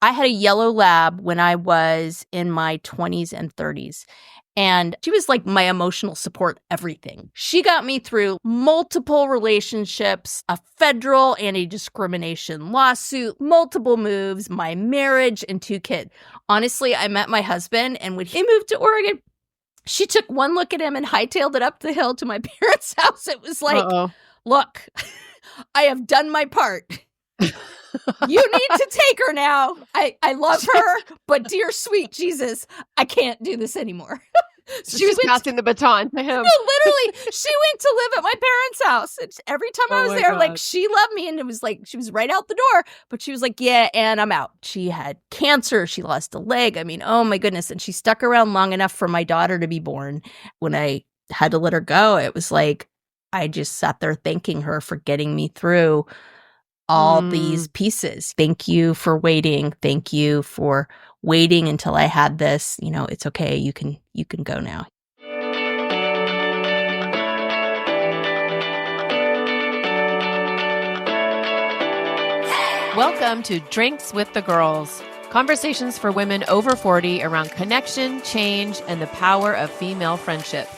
I had a yellow lab when I was in my 20s and 30s. And she was like my emotional support, everything. She got me through multiple relationships, a federal anti-discrimination lawsuit, multiple moves, my marriage, and 2 kids. Honestly, I met my husband, and when he moved to Oregon, she took one look at him and hightailed it up the hill to my parents' house. It was like, look, I have done my part. You need to take her now. I love her, but dear sweet Jesus, I can't do this anymore. So she was passing the baton to him. No, literally, she went to live at my parents' house. And every time I was there, God. like, she loved me, and it was like, she was right out the door, but she was like, yeah, and I'm out. She had cancer. She lost a leg. I mean, oh my goodness. And she stuck around long enough for my daughter to be born. When I had to let her go, it was like, I just sat there thanking her for getting me through all these pieces. Thank you for waiting. Thank you for waiting until I had this. You know, it's okay. You can go now. Welcome to Drinks with the Girls. Conversations for women over 40 around connection, change, and the power of female friendship.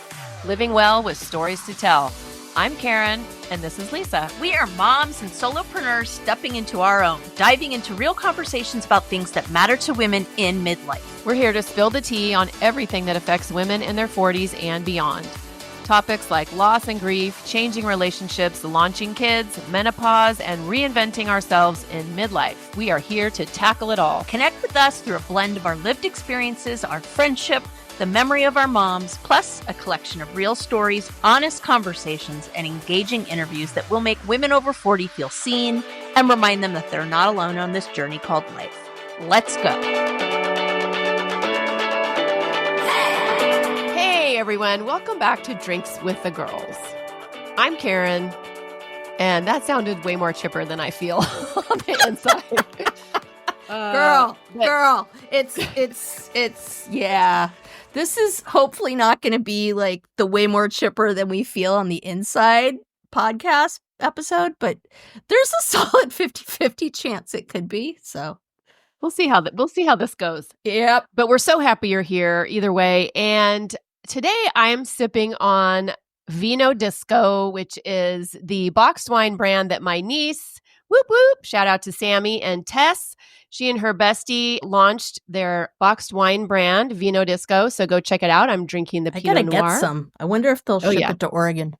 Living well with stories to tell. I'm Karen, and this is Lisa. We are moms and solopreneurs stepping into our own, diving into real conversations about things that matter to women in midlife. We're here to spill the tea on everything that affects women in their 40s and beyond. Topics like loss and grief, changing relationships, launching kids, menopause, and reinventing ourselves in midlife. We are here to tackle it all. Connect with us through a blend of our lived experiences, our friendship, the memory of our moms, plus a collection of real stories, honest conversations, and engaging interviews that will make women over 40 feel seen and remind them that they're not alone on this journey called life. Let's go. Hey, everyone. Welcome back to Drinks with the Girls. I'm Karen, and that sounded way more chipper than I feel on the inside. Girl, it's yeah. This is hopefully not going to be like the way more chipper than we feel on the inside podcast episode, but there's a solid 50-50 chance it could be. So we'll see how this goes. Yep. But we're so happy you're here either way. And today I am sipping on Vino Disco, which is the boxed wine brand that my niece, whoop whoop, shout out to Sammy and Tess. She and her bestie launched their boxed wine brand, Vino Disco. So go check it out. I'm drinking the Pinot Noir. I gotta get some. I wonder if they'll ship it to Oregon.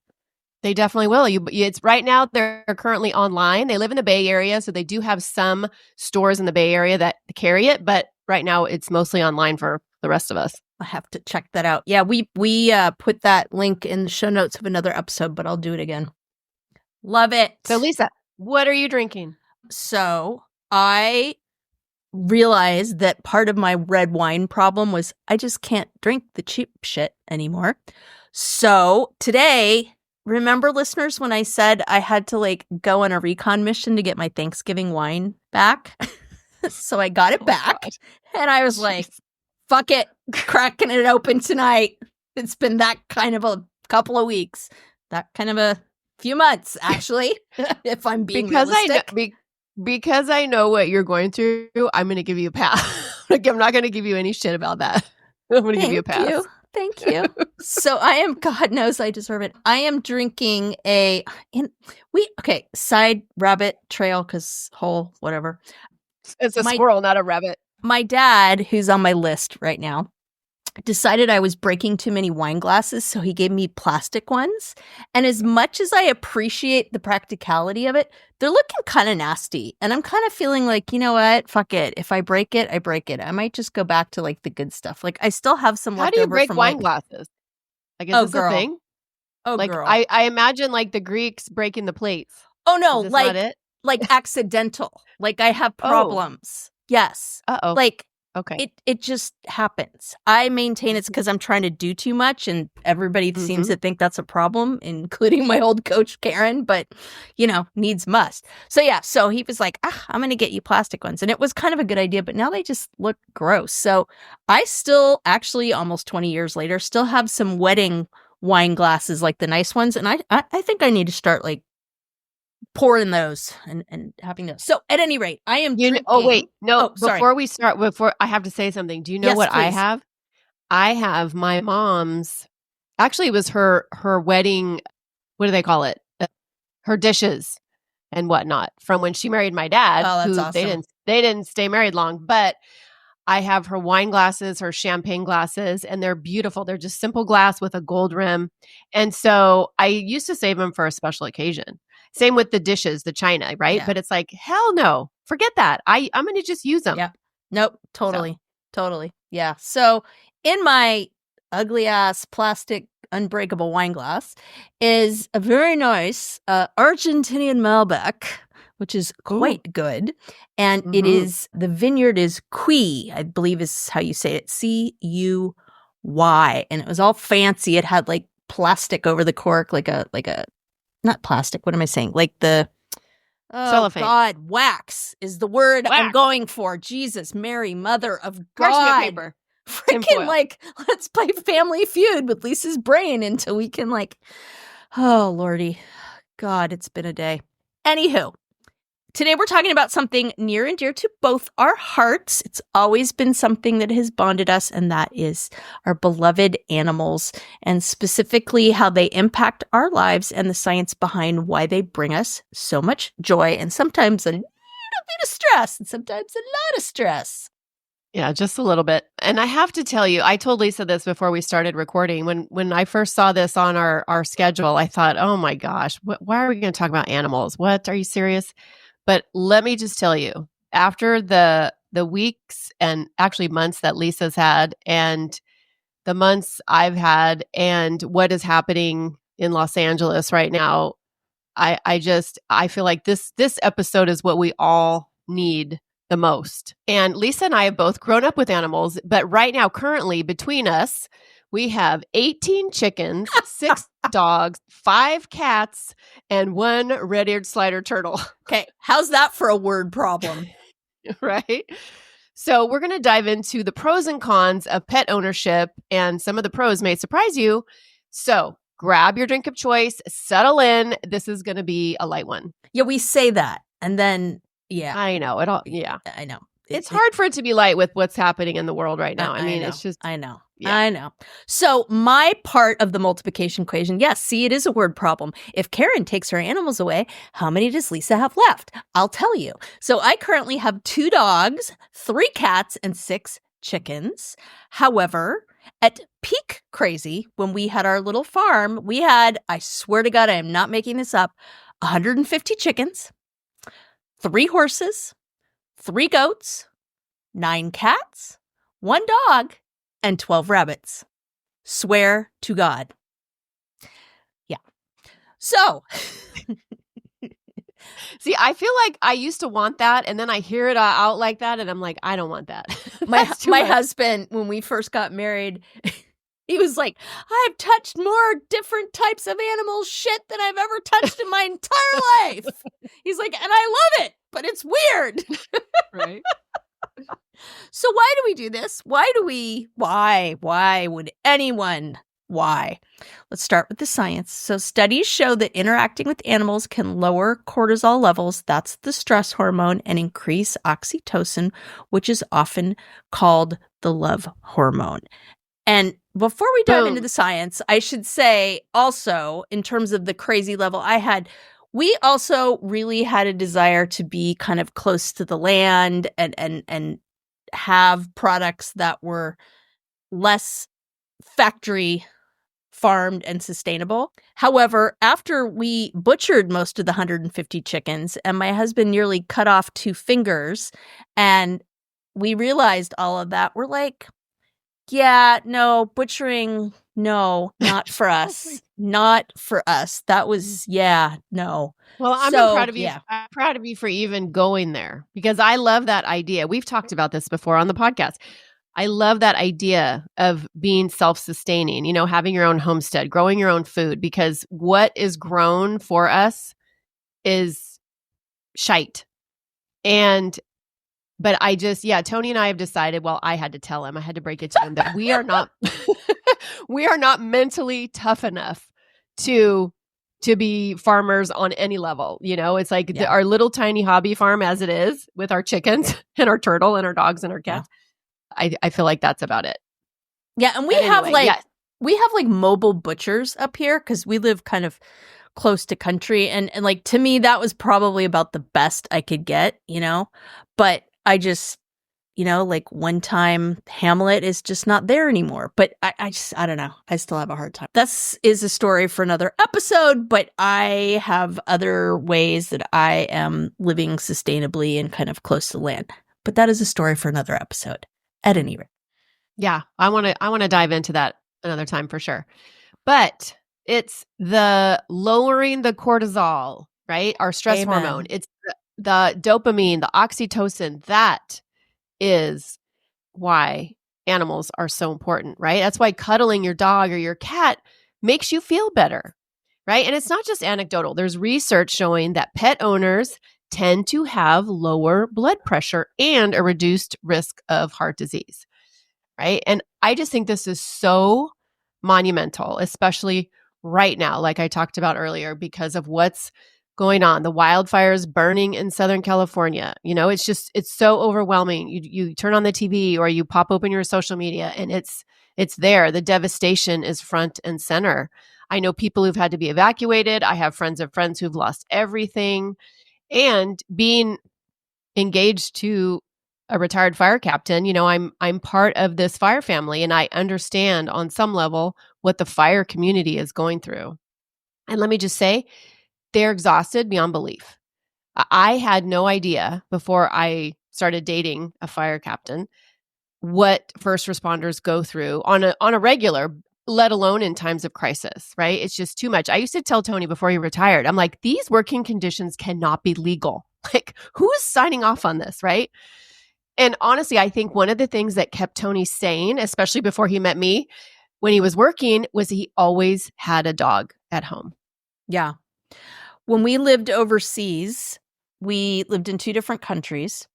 They definitely will. It's right now. They're currently online. They live in the Bay Area, so they do have some stores in the Bay Area that carry it. But right now, it's mostly online for the rest of us. I have to check that out. Yeah, we put that link in the show notes of another episode, but I'll do it again. Love it. So Lisa, what are you drinking? So I realized that part of my red wine problem was I just can't drink the cheap shit anymore. So today, remember listeners when I said I had to like go on a recon mission to get my Thanksgiving wine back? So I got it back and I was like, fuck it, cracking it open tonight. It's been that kind of a couple of weeks, that kind of a few months actually, if I'm being realistic. Because I know what you're going through, I'm going to give you a pass. I'm not going to give you any shit about that. I'm going to give you a pass. Thank you. So I am, God knows I deserve it. I am drinking side rabbit trail, because whole, whatever. It's a squirrel, not a rabbit. My dad, who's on my list right now, decided I was breaking too many wine glasses, so he gave me plastic ones. And as much as I appreciate the practicality of it, they're looking kind of nasty. And I'm kind of feeling like, you know what? Fuck it. If I break it, I break it. I might just go back to like the good stuff. Like I still have some leftover. How do you break wine glasses? Like, is this a thing? Oh, like, girl. I imagine like the Greeks breaking the plates. Oh, no. Like accidental. Like I have problems. Yes. Uh-oh. Like, okay. It just happens. I maintain it's because I'm trying to do too much, and everybody seems to think that's a problem, including my old coach, Karen, but, needs must. So, yeah. So he was like, I'm going to get you plastic ones. And it was kind of a good idea, but now they just look gross. So I still, actually, almost 20 years later, still have some wedding wine glasses, like the nice ones. And I think I need to start, like, pouring those and having those. So at any rate, I am drinking. Oh, wait. No, Oh, sorry. before we start, I have to say something. Do you know Yes, what I please. have? I have my mom's, actually it was her wedding, what do they call it? Her dishes and whatnot from when she married my dad. Oh, that's who awesome. They didn't stay married long, but I have her wine glasses, her champagne glasses, and they're beautiful. They're just simple glass with a gold rim. And so I used to save them for a special occasion. Same with the dishes, the china, right? Yeah. But it's like, hell no, forget that. I'm going to just use them. Yeah. Nope. Totally. Totally. Yeah. So in my ugly ass plastic unbreakable wine glass is a very nice Argentinian Malbec, which is quite good. And it is, the vineyard is Cuy, I believe is how you say it, Cuy. And it was all fancy. It had like plastic over the cork, like a, not plastic, what am I saying? Like the, Cellophane. God, wax is the word I'm going for. Jesus, Mary, Mother of God. Parchment paper. Freaking like, let's play Family Feud with Lisa's brain until we can like, oh, Lordy. God, it's been a day. Anywho, today we're talking about something near and dear to both our hearts. It's always been something that has bonded us, and that is our beloved animals, and specifically how they impact our lives and the science behind why they bring us so much joy and sometimes a little bit of stress and sometimes a lot of stress. Yeah, just a little bit. And I have to tell you, I told Lisa this before we started recording. When I first saw this on our schedule, I thought, oh my gosh, why are we going to talk about animals? What? Are you serious? But let me just tell you, after the weeks and actually months that Lisa's had and the months I've had and what is happening in Los Angeles right now, I feel like this episode is what we all need the most. And Lisa and I have both grown up with animals, but right now, currently, between us, we have 18 chickens, 6 dogs, 5 cats, and 1 red-eared slider turtle. Okay, how's that for a word problem? Right? So we're going to dive into the pros and cons of pet ownership, and some of the pros may surprise you. So grab your drink of choice, settle in. This is going to be a light one. Yeah, we say that, and then, yeah. I know. Yeah. I know. It's hard for it to be light with what's happening in the world right now. I mean, know. it's just... I know. Yeah. I know. So my part of the multiplication equation, yes, see, it is a word problem. If Karen takes her animals away, how many does Lisa have left? I'll tell you. So I currently have 2 dogs, 3 cats, and 6 chickens. However, at peak crazy, when we had our little farm, we had, I swear to God, I am not making this up, 150 chickens, 3 horses, 3 goats, 9 cats, 1 dog, and 12 rabbits. Swear to God. Yeah. So. See, I feel like I used to want that, and then I hear it out like that, and I'm like, I don't want that. My husband, when we first got married, he was like, I've touched more different types of animal shit than I've ever touched in my entire life. He's like, and I love it, but it's weird. Right. So why do we do this? Why would anyone? Why? Let's start with the science. So studies show that interacting with animals can lower cortisol levels, that's the stress hormone, and increase oxytocin, which is often called the love hormone. And before we dive into the science, I should say also, in terms of the crazy level we also really had a desire to be kind of close to the land and have products that were less factory farmed and sustainable. However, after we butchered most of the 150 chickens and my husband nearly cut off 2 fingers and we realized all of that, we're like, yeah, no, butchering, no, not for us. Not for us. That was, no. Well, I'm proud of you. Yeah. I'm proud of you for even going there because I love that idea. We've talked about this before on the podcast. I love that idea of being self-sustaining, having your own homestead, growing your own food, because what is grown for us is shite. But Tony and I have decided, well, I had to tell him, I had to break it to him that we are not mentally tough enough to to be farmers on any level. It's like Yeah. our little tiny hobby farm as it is with our chickens and our turtle and our dogs and our cats. I feel like that's about it. Yeah. And we have like mobile butchers up here because we live kind of close to country. And like, to me, that was probably about the best I could get, but I just, like one time Hamlet is just not there anymore. But I don't know. I still have a hard time. This is a story for another episode, but I have other ways that I am living sustainably and kind of close to land. But that is a story for another episode at any rate. Yeah, I want to dive into that another time for sure. But it's the lowering the cortisol, right? Our stress hormone. It's the dopamine, the oxytocin. That is why animals are so important, right? That's why cuddling your dog or your cat makes you feel better, right? And it's not just anecdotal. There's research showing that pet owners tend to have lower blood pressure and a reduced risk of heart disease, right? And I just think this is so monumental, especially right now, like I talked about earlier, because of what's going on, the wildfires burning in Southern California. It's so overwhelming. You turn on the TV or you pop open your social media and it's there. The devastation is front and center. I know people who've had to be evacuated. I have friends of friends who've lost everything. And being engaged to a retired fire captain, I'm part of this fire family, and I understand on some level what the fire community is going through. And let me just say, they're exhausted beyond belief. I had no idea before I started dating a fire captain what first responders go through on a regular, let alone in times of crisis, right? It's just too much. I used to tell Tony before he retired, I'm like, these working conditions cannot be legal. Like, who is signing off on this, right? And honestly, I think one of the things that kept Tony sane, especially before he met me, when he was working, was he always had a dog at home. Yeah. When we lived overseas, we lived in 2 different countries.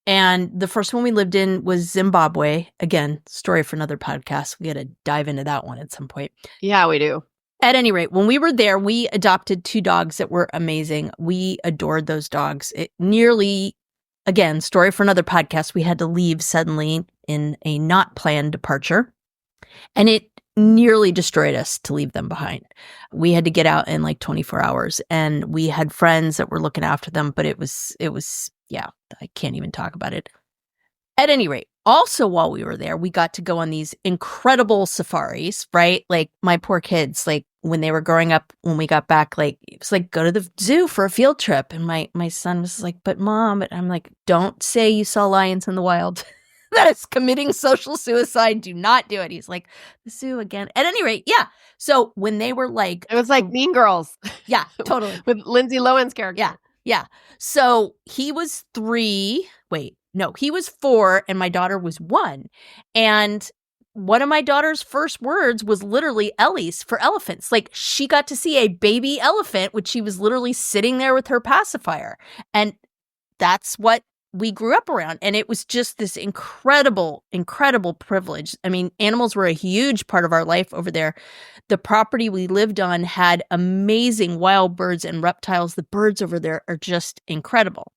And the first one we lived in was Zimbabwe. Again, story for another podcast. We got to dive into that one at some point. Yeah, we do. At any rate, when we were there, we adopted 2 dogs that were amazing. We adored those dogs. It nearly, again, story for another podcast, we had to leave suddenly in a not planned departure. And it nearly destroyed us to leave them behind. We had to get out in like 24 hours, and we had friends that were looking after them, but it was, yeah, I can't even talk about it. At any rate, also while we were there, we got to go on these incredible safaris, right? Like my poor kids, like when they were growing up, when we got back, like it was like, go to the zoo for a field trip. And my son was like, but mom, and I'm like, don't say you saw lions in the wild. That is committing social suicide. Do not do it. He's like, the zoo again. At any rate, yeah. So when they were like, it was like Mean Girls. Yeah, totally. With Lindsay Lohan's character. Yeah. So he was 3. Wait, no, he was 4 and my daughter was 1. And one of my daughter's first words was literally Ellie's for elephants. Like, she got to see a baby elephant, which she was literally sitting there with her pacifier. And that's what we grew up around. And it was just this incredible, incredible privilege. I mean, animals were a huge part of our life over there. The property we lived on had amazing wild birds and reptiles. The birds over there are just incredible.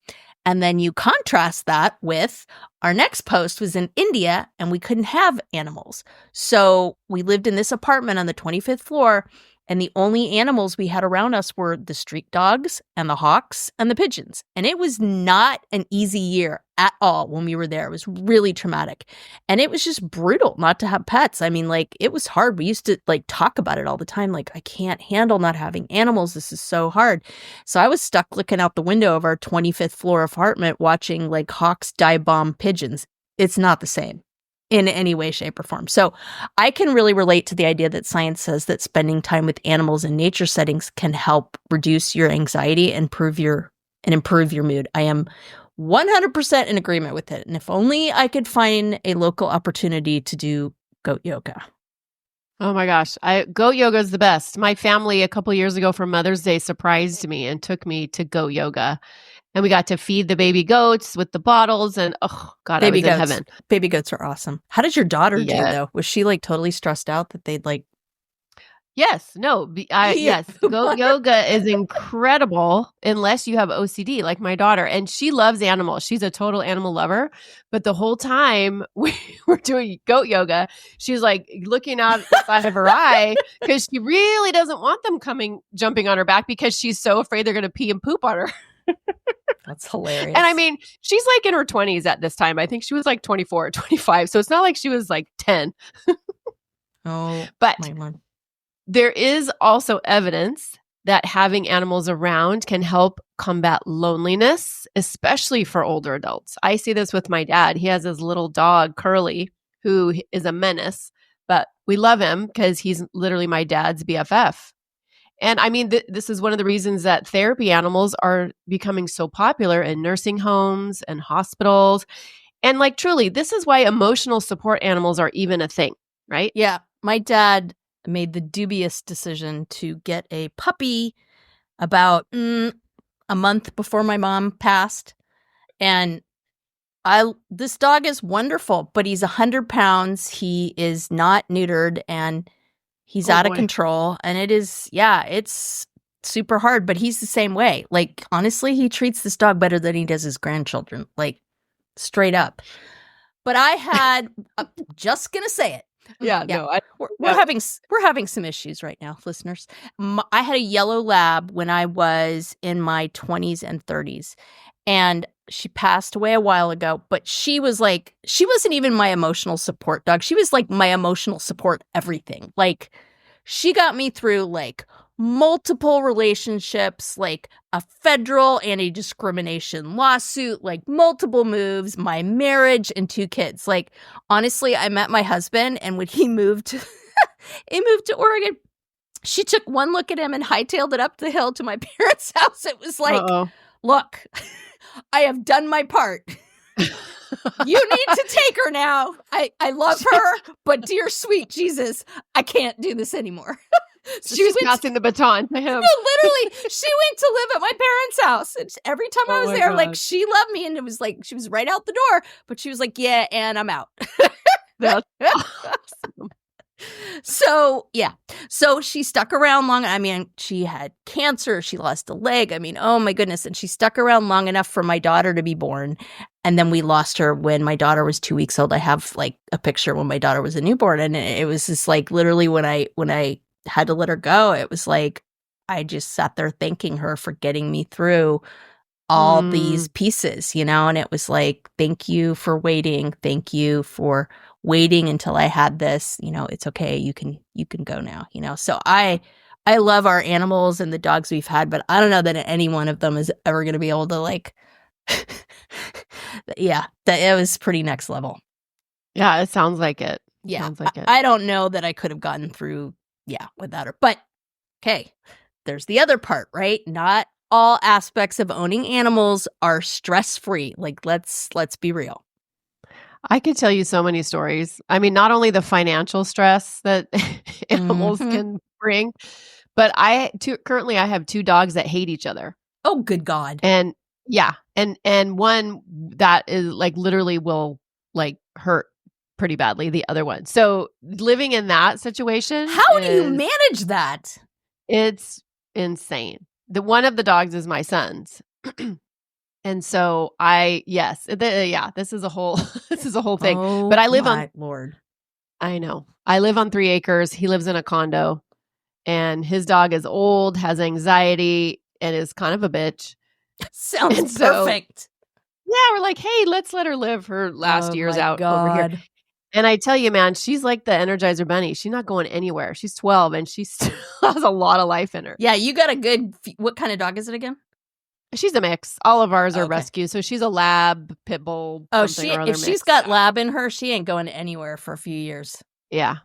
And then you contrast that with our next post was in India, and we couldn't have animals. So we lived in this apartment on the 25th floor, and the only animals we had around us were the street dogs and the hawks and the pigeons. And it was not an easy year at all when we were there. It was really traumatic. And it was just brutal not to have pets. I mean, like, it was hard. We used to like talk about it all the time. Like, I can't handle not having animals. This is so hard. So I was stuck looking out the window of our 25th floor apartment watching like hawks dive bomb pigeons. It's not the same in any way, shape, or form. So I can really relate to the idea that science says that spending time with animals in nature settings can help reduce your anxiety and improve your mood. I am 100% in agreement with it. And if only I could find a local opportunity to do goat yoga. Oh my gosh. Goat yoga is the best. My family a couple years ago for Mother's Day surprised me and took me to goat yoga. And we got to feed the baby goats with the bottles, and oh God, I was in heaven. Baby goats are awesome. How did your daughter do though? Was she like totally stressed out that they'd like? Yes. No. Yes. Goat yoga is incredible unless you have OCD, like my daughter. And she loves animals. She's a total animal lover. But the whole time we were doing goat yoga, she's like looking out the side of her eye because she really doesn't want them jumping on her back because she's so afraid they're going to pee and poop on her. That's hilarious. And I mean, she's like in her 20s at this time. I think she was like 24 or 25. So it's not like she was like 10. Oh, but my Lord. There is also evidence that having animals around can help combat loneliness, especially for older adults. I see this with my dad. He has his little dog, Curly, who is a menace, but we love him because he's literally my dad's BFF. And I mean, this is one of the reasons that therapy animals are becoming so popular in nursing homes and hospitals. And like, truly, this is why emotional support animals are even a thing, right? Yeah. My dad made the dubious decision to get a puppy about a month before my mom passed. And this dog is wonderful, but he's 100 pounds. He is not neutered and he's out of control. And it's super hard, but he's the same way. Like, honestly, he treats this dog better than he does his grandchildren, like straight up. But I had, just going to say it. Yeah, no, we're having some issues right now, listeners. I had a yellow lab when I was in my 20s and 30s, and she passed away a while ago. But she wasn't even my emotional support dog. She was like my emotional support everything. Like, she got me through like multiple relationships, like a federal anti-discrimination lawsuit, like multiple moves, my marriage, and 2 kids. Like, honestly, I met my husband, and when he moved to Oregon, she took one look at him and hightailed it up the hill to my parents' house. It was like, Look, I have done my part. You need to take her now. I love her, but dear sweet Jesus, I can't do this anymore. So she was passing the baton to him. No, literally, she went to live at my parents' house. And every time I was there, like, she loved me. And it was like, she was right out the door. But she was like, yeah, and I'm out. That's awesome. So, yeah. So she stuck around long. I mean, she had cancer. She lost a leg. I mean, oh my goodness. And she stuck around long enough for my daughter to be born. And then we lost her when my daughter was 2 weeks old. I have like a picture when my daughter was a newborn. And it was just like, literally when I had to let her go, it was like I just sat there thanking her for getting me through all these pieces, and it was like, thank you for waiting. Thank you for waiting until I had this. It's okay. You can go now. So I love our animals and the dogs we've had, but I don't know that any one of them is ever going to be able to like yeah, it was pretty next level. Yeah, it sounds like it. Yeah. Sounds like it. I don't know that I could have gotten through without her. But okay, there's the other part, right? Not all aspects of owning animals are stress-free. Like, let's be real. I could tell you so many stories. I mean, not only the financial stress that animals can bring, but currently I have 2 dogs that hate each other. Oh, good God. And yeah, and one that is like literally will like hurt pretty badly, the other one. So living in that situation, how do you manage that? It's insane. One of the dogs is my son's. And so this is a whole thing. Oh, but I live my Lord. I know. I live on 3 acres. He lives in a condo, and his dog is old, has anxiety, and is kind of a bitch. Sounds perfect. Yeah, we're like, hey, let's let her live her last years out over here. And I tell you, man, she's like the Energizer Bunny. She's not going anywhere. She's 12 and she still has a lot of life in her. Yeah, you got a good, what kind of dog is it again? She's a mix. All of ours are rescue. So she's a lab, pit bull. Oh, if she's got lab in her, she ain't going anywhere for a few years. Yeah.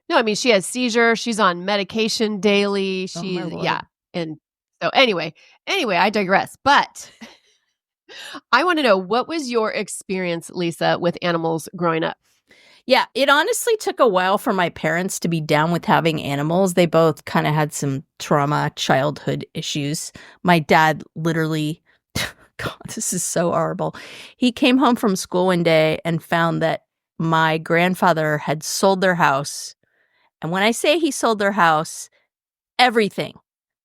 No, I mean, she has seizures. She's on medication daily. And so anyway, I digress. But I want to know, what was your experience, Lisa, with animals growing up? Yeah, it honestly took a while for my parents to be down with having animals. They both kind of had some trauma, childhood issues. My dad literally, God, this is so horrible. He came home from school one day and found that my grandfather had sold their house. And when I say he sold their house, everything.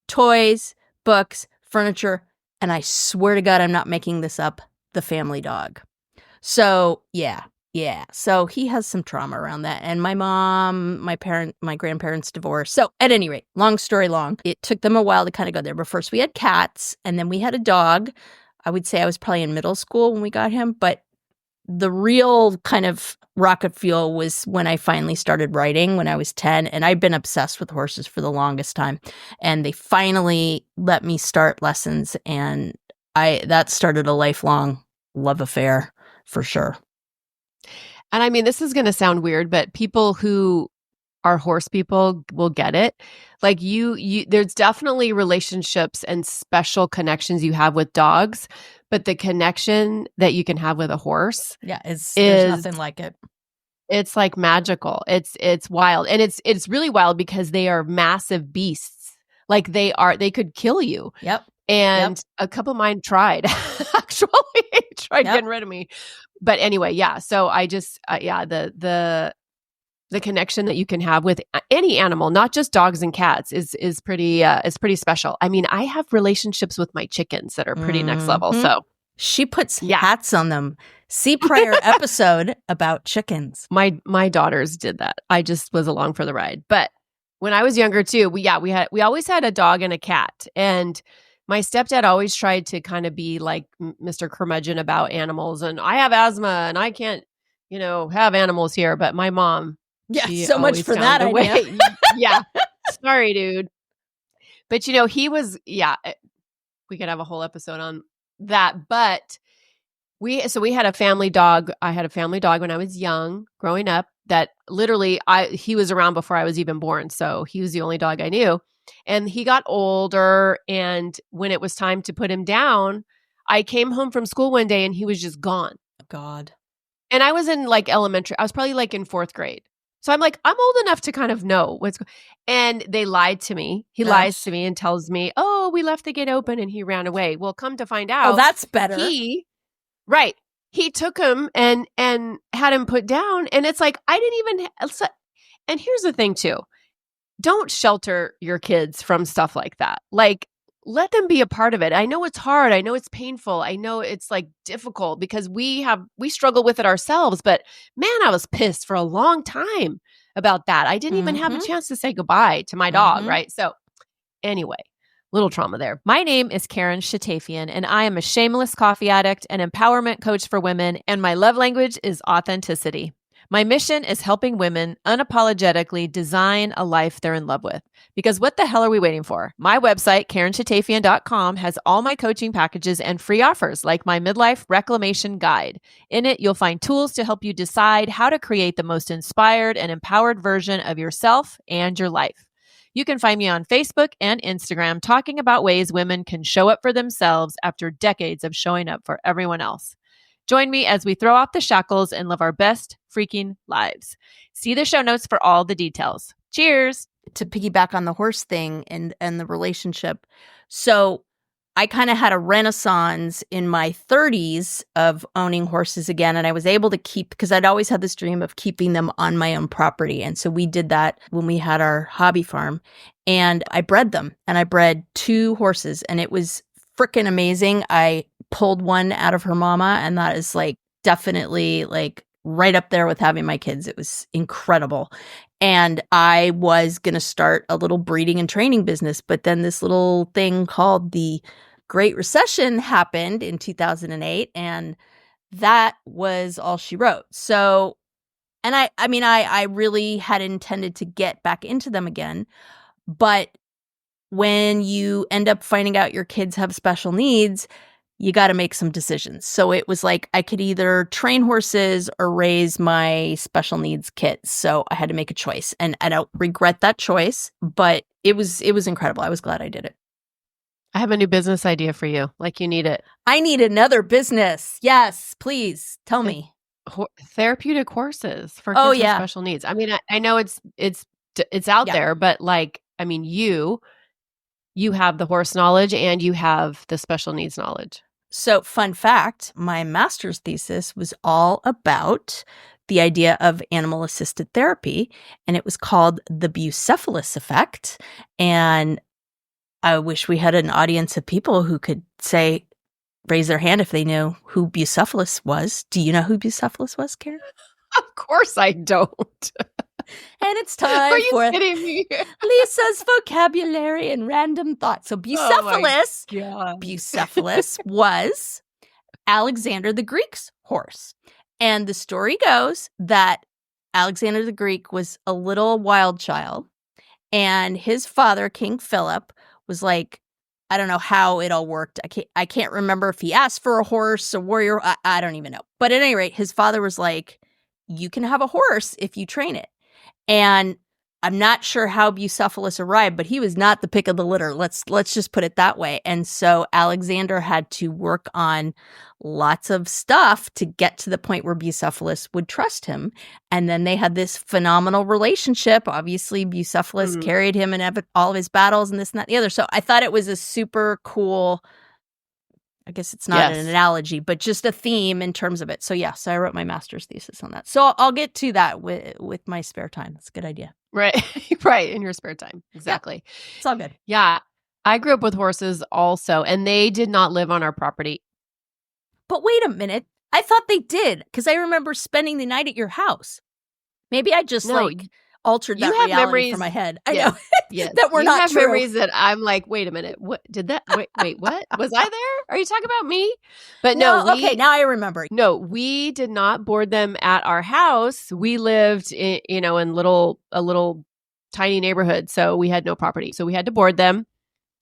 Toys, books, furniture, and I swear to God, I'm not making this up, the family dog. So, yeah. So he has some trauma around that. And my mom, my grandparents divorced. So at any rate, long story long, it took them a while to kind of go there. But first we had cats and then we had a dog. I would say I was probably in middle school when we got him. But the real kind of rocket fuel was when I finally started writing when I was 10. And I'd been obsessed with horses for the longest time. And they finally let me start lessons. And that started a lifelong love affair for sure. And I mean, this is going to sound weird, but people who are horse people will get it. Like there's definitely relationships and special connections you have with dogs, but the connection that you can have with a horse, there's nothing like it. It's like magical. It's wild, and it's really wild because they are massive beasts. Like they could kill you. Yep. And a couple of mine tried actually getting rid of me. But anyway, yeah. So I just, the connection that you can have with any animal, not just dogs and cats, is pretty special. I mean, I have relationships with my chickens that are pretty next level. So she puts hats on them. See prior episode about chickens. My daughters did that. I just was along for the ride. But when I was younger too, we always had a dog and a cat, and my stepdad always tried to kind of be like Mr. Curmudgeon about animals, and I have asthma and I can't, have animals here. But my mom, so much for that idea. Yeah, sorry, dude. But he was, we could have a whole episode on that. But we had a family dog. I had a family dog when I was young, growing up. That literally, he was around before I was even born. So he was the only dog I knew. And he got older, and when it was time to put him down, I came home from school one day and he was just gone. God. And I was in like elementary. I was probably like in 4th grade. So I'm like, I'm old enough to kind of know what's going on. And they lied to me. He lies to me and tells me, oh, we left the gate open and he ran away. Well, come to find out. Oh, that's better. He took him and had him put down. And it's like, I didn't even. And here's the thing too. Don't shelter your kids from stuff like that. Like, let them be a part of it. I know it's hard. I know it's painful. I know it's like difficult because we struggle with it ourselves. But man, I was pissed for a long time about that. I didn't even have a chance to say goodbye to my dog, right? So anyway, little trauma there. My name is Karen Shatafian, and I am a shameless coffee addict and empowerment coach for women, and my love language is authenticity. My mission is helping women unapologetically design a life they're in love with. Because what the hell are we waiting for? My website, KarenShatafian.com, has all my coaching packages and free offers like my midlife reclamation guide. In it, you'll find tools to help you decide how to create the most inspired and empowered version of yourself and your life. You can find me on Facebook and Instagram talking about ways women can show up for themselves after decades of showing up for everyone else. Join me as we throw off the shackles and live our best freaking lives. See the show notes for all the details. Cheers. To piggyback on the horse thing and the relationship. So I kind of had a renaissance in my 30s of owning horses again. And I was able to keep, because I'd always had this dream of keeping them on my own property. And so we did that when we had our hobby farm. And I bred them. And I bred 2 horses. And it was freaking amazing. I pulled one out of her mama, and that is like definitely like right up there with having my kids. It was incredible. And I was going to start a little breeding and training business, but then this little thing called the Great Recession happened in 2008, and that was all she wrote. So, and I really had intended to get back into them again, but when you end up finding out your kids have special needs, you got to make some decisions. So it was like I could either train horses or raise my special needs kids. So I had to make a choice, and I don't regret that choice, but it was incredible. I was glad I did it. I have a new business idea for you. Like, you need it. I need another business. Yes, please tell me. Therapeutic horses for kids with special needs. I mean, I know it's out there, but like, I mean, you have the horse knowledge and you have the special needs knowledge. So, fun fact, my master's thesis was all about the idea of animal-assisted therapy, and it was called the Bucephalus effect. And I wish we had an audience of people who could raise their hand if they knew who Bucephalus was. Do you know who Bucephalus was, Karen? Of course I don't. And it's time Are you for kidding me? Lisa's vocabulary and random thoughts. So Bucephalus, Bucephalus was Alexander the Greek's horse. And the story goes that Alexander the Greek was a little wild child, and his father, King Philip, was like, I don't know how it all worked. I can't remember if he asked for a horse, a warrior. I don't even know. But at any rate, his father was like, you can have a horse if you train it. And I'm not sure how Bucephalus arrived, but he was not the pick of the litter. Let's just put it that way. And so Alexander had to work on lots of stuff to get to the point where Bucephalus would trust him. And then they had this phenomenal relationship. Obviously, Bucephalus carried him in all of his battles and this and that and the other. So I thought it was a super cool, I guess it's not an analogy, but just a theme in terms of it. So so I wrote my master's thesis on that. So I'll get to that with my spare time. That's a good idea. Right. Right. In your spare time. Exactly. Yeah, it's all good. Yeah. I grew up with horses also, and they did not live on our property. But wait a minute. I thought they did, because I remember spending the night at your house. Maybe I just altered that reality memories for my head. I know that we're not true. Memories that I'm like, wait a minute, what did that? Wait, what was I there? Are you talking about me? But no, okay, now I remember. No, we did not board them at our house. We lived in, in a little tiny neighborhood, so we had no property, so we had to board them.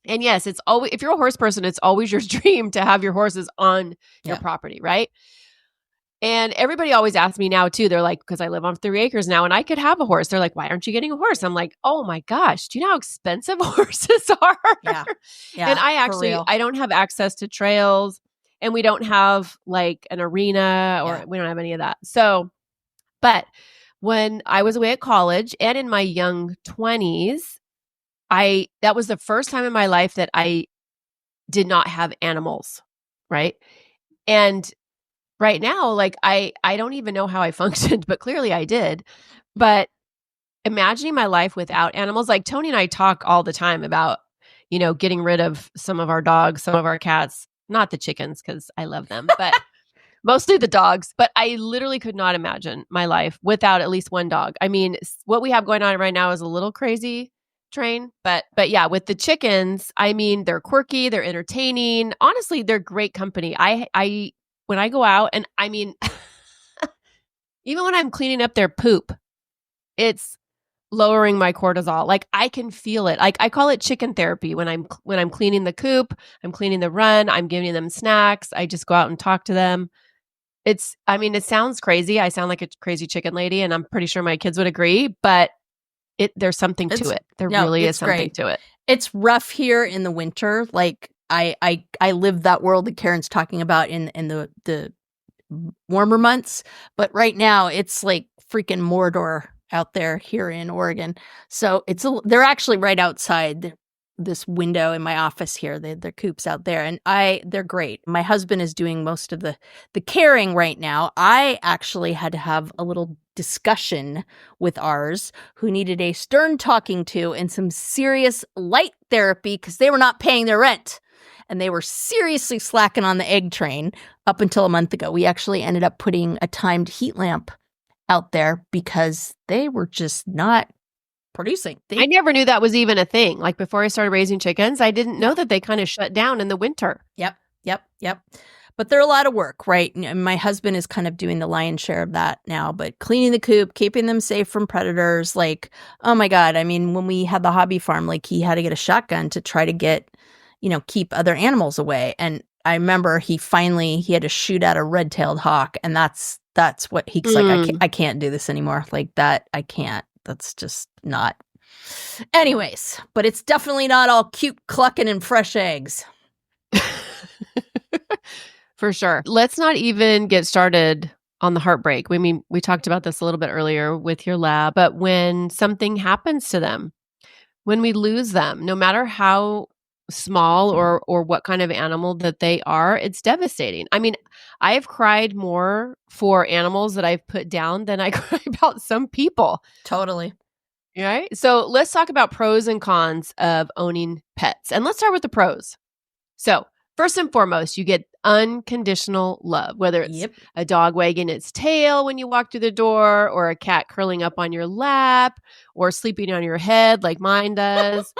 And yes, it's always, if you're a horse person, it's always your dream to have your horses on your property, right? And everybody always asks me now too. They're like, because I live on 3 acres now and I could have a horse. They're like, why aren't you getting a horse? I'm like, oh my gosh, do you know how expensive horses are? Yeah. And I don't have access to trails, and we don't have like an arena, or we don't have any of that. So, but when I was away at college and in my young 20s, that was the first time in my life that I did not have animals. Right. And right now, like I don't even know how I functioned, but clearly I did. But imagining my life without animals, like Tony and I talk all the time about, getting rid of some of our dogs, some of our cats, not the chickens, because I love them, but mostly the dogs. But I literally could not imagine my life without at least one dog. I mean, what we have going on right now is a little crazy train, but yeah, with the chickens, I mean, they're quirky, they're entertaining. Honestly, they're great company. When I go out, and I mean, even when I'm cleaning up their poop, it's lowering my cortisol. Like I can feel it. Like I call it chicken therapy. When I'm cleaning the coop, I'm cleaning the run, I'm giving them snacks. I just go out and talk to them. It sounds crazy. I sound like a crazy chicken lady, and I'm pretty sure my kids would agree, but there's something to it. There really is something to it. It's rough here in the winter. Like I live that world that Karen's talking about in the warmer months, but right now it's like freaking Mordor out there here in Oregon. So they're actually right outside this window in my office here. Their coops out there, and they're great. My husband is doing most of the caring right now. I actually had to have a little discussion with ours, who needed a stern talking to and some serious light therapy because they were not paying their rent. And they were seriously slacking on the egg train up until a month ago. We actually ended up putting a timed heat lamp out there because they were just not producing. I never knew that was even a thing. Like before I started raising chickens, I didn't know that they kind of shut down in the winter. Yep. But they're a lot of work, right? And my husband is kind of doing the lion's share of that now, but cleaning the coop, keeping them safe from predators. Like, oh my God. I mean, when we had the hobby farm, like he had to get a shotgun to try to get, keep other animals away. And I remember he had to shoot at a red-tailed hawk. And that's what he's like, I can't do this anymore. Like that, I can't. That's just not. Anyways, but it's definitely not all cute clucking and fresh eggs. For sure. Let's not even get started on the heartbreak. I mean, we talked about this a little bit earlier with your lab, but when something happens to them, when we lose them, no matter how small or what kind of animal that they are, it's devastating. I mean, I have cried more for animals that I've put down than I cry about some people. Totally. Right? So let's talk about pros and cons of owning pets. And let's start with the pros. So first and foremost, you get unconditional love, whether it's a dog wagging its tail when you walk through the door, or a cat curling up on your lap, or sleeping on your head like mine does.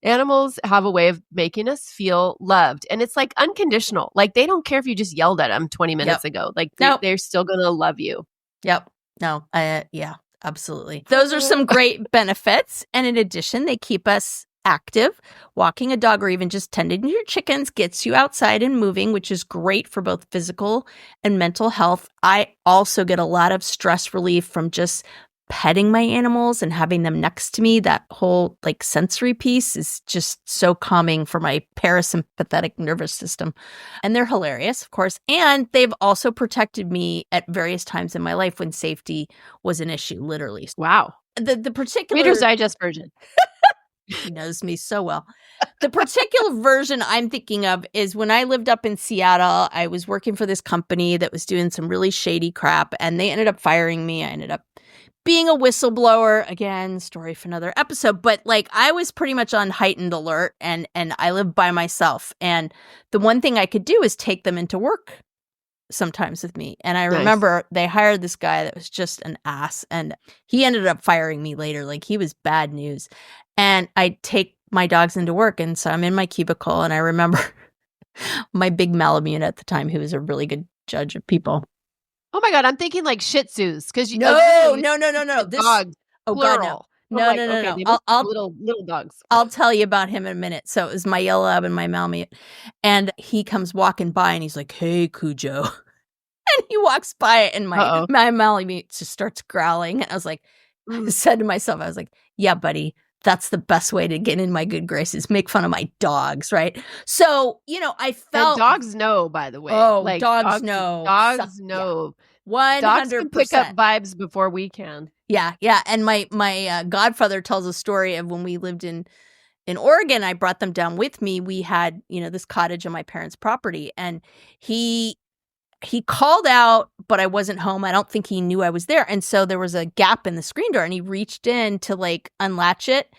Animals have a way of making us feel loved. And it's like unconditional. Like they don't care if you just yelled at them 20 minutes ago. Like they're still going to love you. Yep. No, yeah, absolutely. Those are some great benefits. And in addition, they keep us active. Walking a dog or even just tending to your chickens gets you outside and moving, which is great for both physical and mental health. I also get a lot of stress relief from just petting my animals and having them next to me. That whole like sensory piece is just so calming for my parasympathetic nervous system. And they're hilarious, of course. And they've also protected me at various times in my life when safety was an issue, literally. Wow. The particular Reader's Digest version. He knows me so well. The particular version I'm thinking of is when I lived up in Seattle, I was working for this company that was doing some really shady crap, and they ended up firing me. I ended up being a whistleblower. Again, story for another episode. But like I was pretty much on heightened alert, and I lived by myself. And the one thing I could do is take them into work sometimes with me. And I remember they hired this guy that was just an ass, and he ended up firing me later. Like he was bad news. And I take my dogs into work. And so I'm in my cubicle, and I remember my big Malamute at the time, who was a really good judge of people. Oh my God, I'm thinking like Shih Tzus, because no. This dogs. Oh plural. God, no. No. I'll little dogs. I'll tell you about him in a minute. So it was my yellow lab and my Malamute, and he comes walking by, and he's like, "Hey, Cujo," and he walks by, and my Malamute just starts growling. And I was like, I said to myself, I was like, "Yeah, buddy." That's the best way to get in my good graces. Make fun of my dogs, right? So, I felt... And dogs know, by the way. Oh, like, dogs know. Dogs know. 100%. Dogs can pick up vibes before we can. Yeah. And my godfather tells a story of when we lived in Oregon. I brought them down with me. We had, this cottage on my parents' property. And he called out, but I wasn't home. I don't think he knew I was there. And so there was a gap in the screen door, and he reached in to like unlatch it.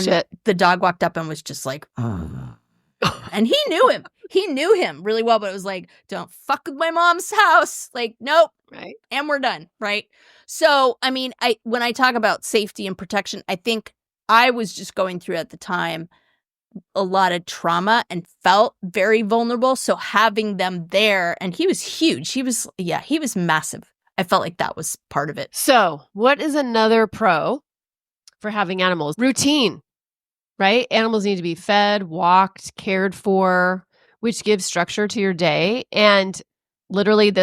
Shit. The dog walked up and was just like, and he knew him. He knew him really well, but it was like, don't fuck with my mom's house. Like, nope. Right. And we're done. Right. So, I mean, when I talk about safety and protection, I think I was just going through at the time a lot of trauma and felt very vulnerable. So having them there, and he was huge. He was massive. I felt like that was part of it. So what is another pro for having animals? Routine, right? Animals need to be fed, walked, cared for, which gives structure to your day. And literally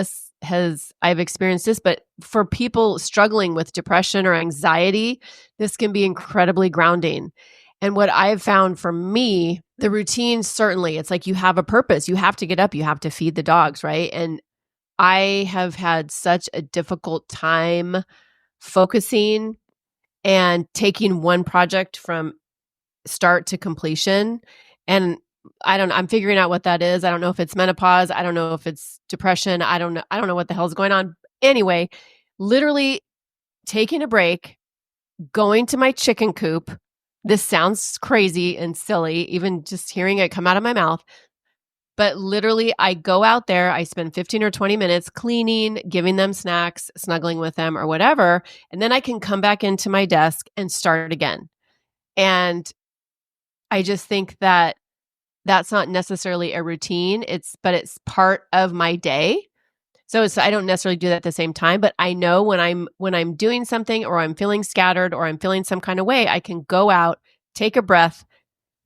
I've experienced this, but for people struggling with depression or anxiety, this can be incredibly grounding. And what I've found for me, the routine, certainly, it's like you have a purpose. You have to get up. You have to feed the dogs, right? And I have had such a difficult time focusing and taking one project from start to completion. And I'm figuring out what that is. I don't know if it's menopause. I don't know if it's depression. I don't know what the hell's going on. Anyway, literally taking a break, going to my chicken coop. This sounds crazy and silly, even just hearing it come out of my mouth. But literally, I go out there, I spend 15 or 20 minutes cleaning, giving them snacks, snuggling with them or whatever. And then I can come back into my desk and start again. And I just think that that's not necessarily a routine. But it's part of my day. So I don't necessarily do that at the same time, but I know when I'm doing something or I'm feeling scattered or I'm feeling some kind of way, I can go out, take a breath,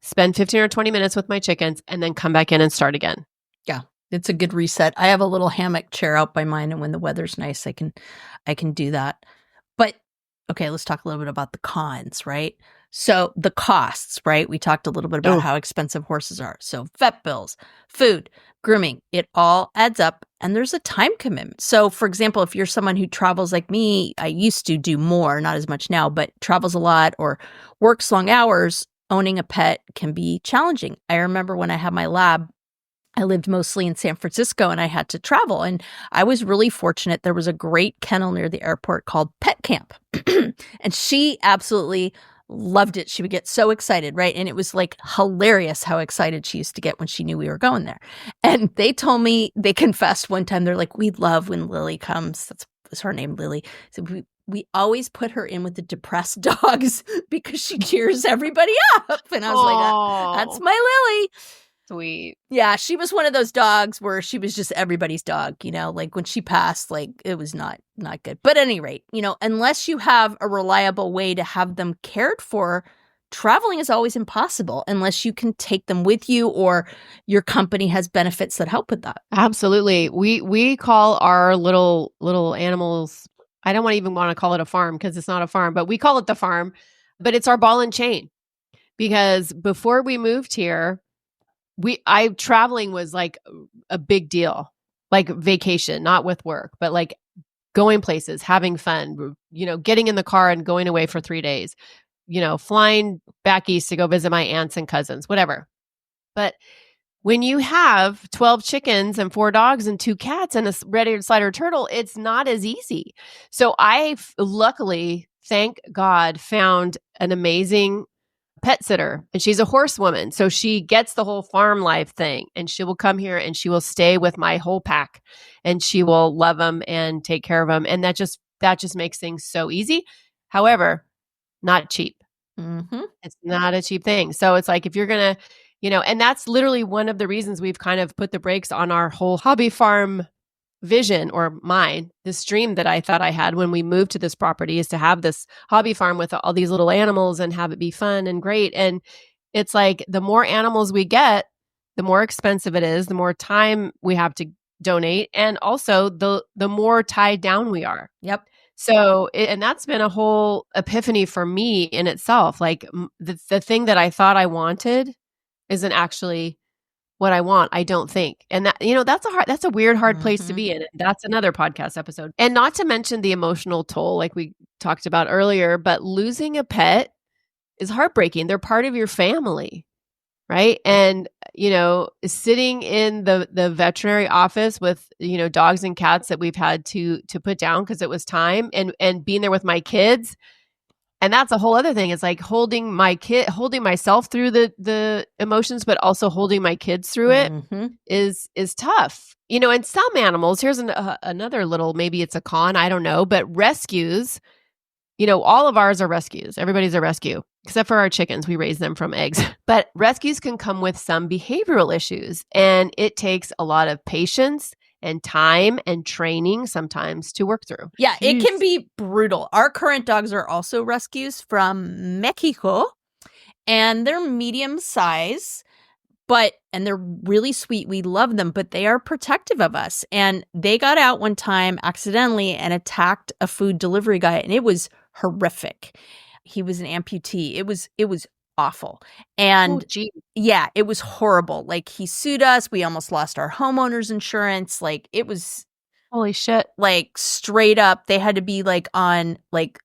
spend 15 or 20 minutes with my chickens, and then come back in and start again. Yeah, it's a good reset. I have a little hammock chair out by mine, and when the weather's nice, I can do that. But okay, let's talk a little bit about the cons, right? So the costs, right? We talked a little bit about how expensive horses are. So vet bills, food, grooming, it all adds up, and there's a time commitment. So for example, if you're someone who travels like me, I used to do more, not as much now, but travels a lot or works long hours, owning a pet can be challenging. I remember when I had my lab, I lived mostly in San Francisco and I had to travel. And I was really fortunate. There was a great kennel near the airport called Pet Camp. And she absolutely loved it. She would get so excited, right? And it was like hilarious how excited she used to get when she knew we were going there. And they told me, they confessed one time, they're like, we love when Lily comes. That's her name, Lily. So we always put her in with the depressed dogs because she cheers everybody up. And I was like, that's my Lily. Sweet. Yeah, she was one of those dogs where she was just everybody's dog, like when she passed, like it was not good. But at any rate, unless you have a reliable way to have them cared for, traveling is always impossible unless you can take them with you or your company has benefits that help with that. Absolutely. We call our little animals, I don't even want to call it a farm because it's not a farm, but we call it the farm, but it's our ball and chain. Because before we moved here, traveling was like a big deal, like vacation, not with work, but like going places, having fun, getting in the car and going away for 3 days, flying back east to go visit my aunts and cousins, whatever. But when you have 12 chickens and 4 dogs and 2 cats and a red-eared slider turtle, it's not as easy. So I luckily, thank God, found an amazing pet sitter, and she's a horsewoman. So she gets the whole farm life thing, and she will come here and she will stay with my whole pack and she will love them and take care of them. And that just makes things so easy. However, not cheap. Mm-hmm. It's not a cheap thing. So it's like, if you're going to, and that's literally one of the reasons we've kind of put the brakes on our whole hobby farm vision, or mine, this dream that I thought I had when we moved to this property, is to have this hobby farm with all these little animals and have it be fun and great. And it's like, the more animals we get, the more expensive it is, the more time we have to donate, and also the more tied down we are. Yep. So, and that's been a whole epiphany for me in itself. Like the thing that I thought I wanted isn't actually what I want, I don't think. And that, that's a weird, hard place to be in. That's another podcast episode. And not to mention the emotional toll, like we talked about earlier, but losing a pet is heartbreaking. They're part of your family, right? And, sitting in the veterinary office with, dogs and cats that we've had to put down because it was time, and being there with my kids. And that's a whole other thing. It's like holding myself through the emotions, but also holding my kids through it is tough. And some animals, here's another little, maybe it's a con, I don't know, but rescues, all of ours are rescues. Everybody's a rescue, except for our chickens. We raise them from eggs. But rescues can come with some behavioral issues, and it takes a lot of patience and time and training sometimes to work through. Yeah, it can be brutal. Our current dogs are also rescues from Mexico, and they're medium size, and they're really sweet. We love them, but they are protective of us. And they got out one time accidentally and attacked a food delivery guy, and it was horrific. He was an amputee. It was awful. And yeah, it was horrible. Like, he sued us. We almost lost our homeowner's insurance. Like, it was holy shit. Like, straight up, they had to be like on like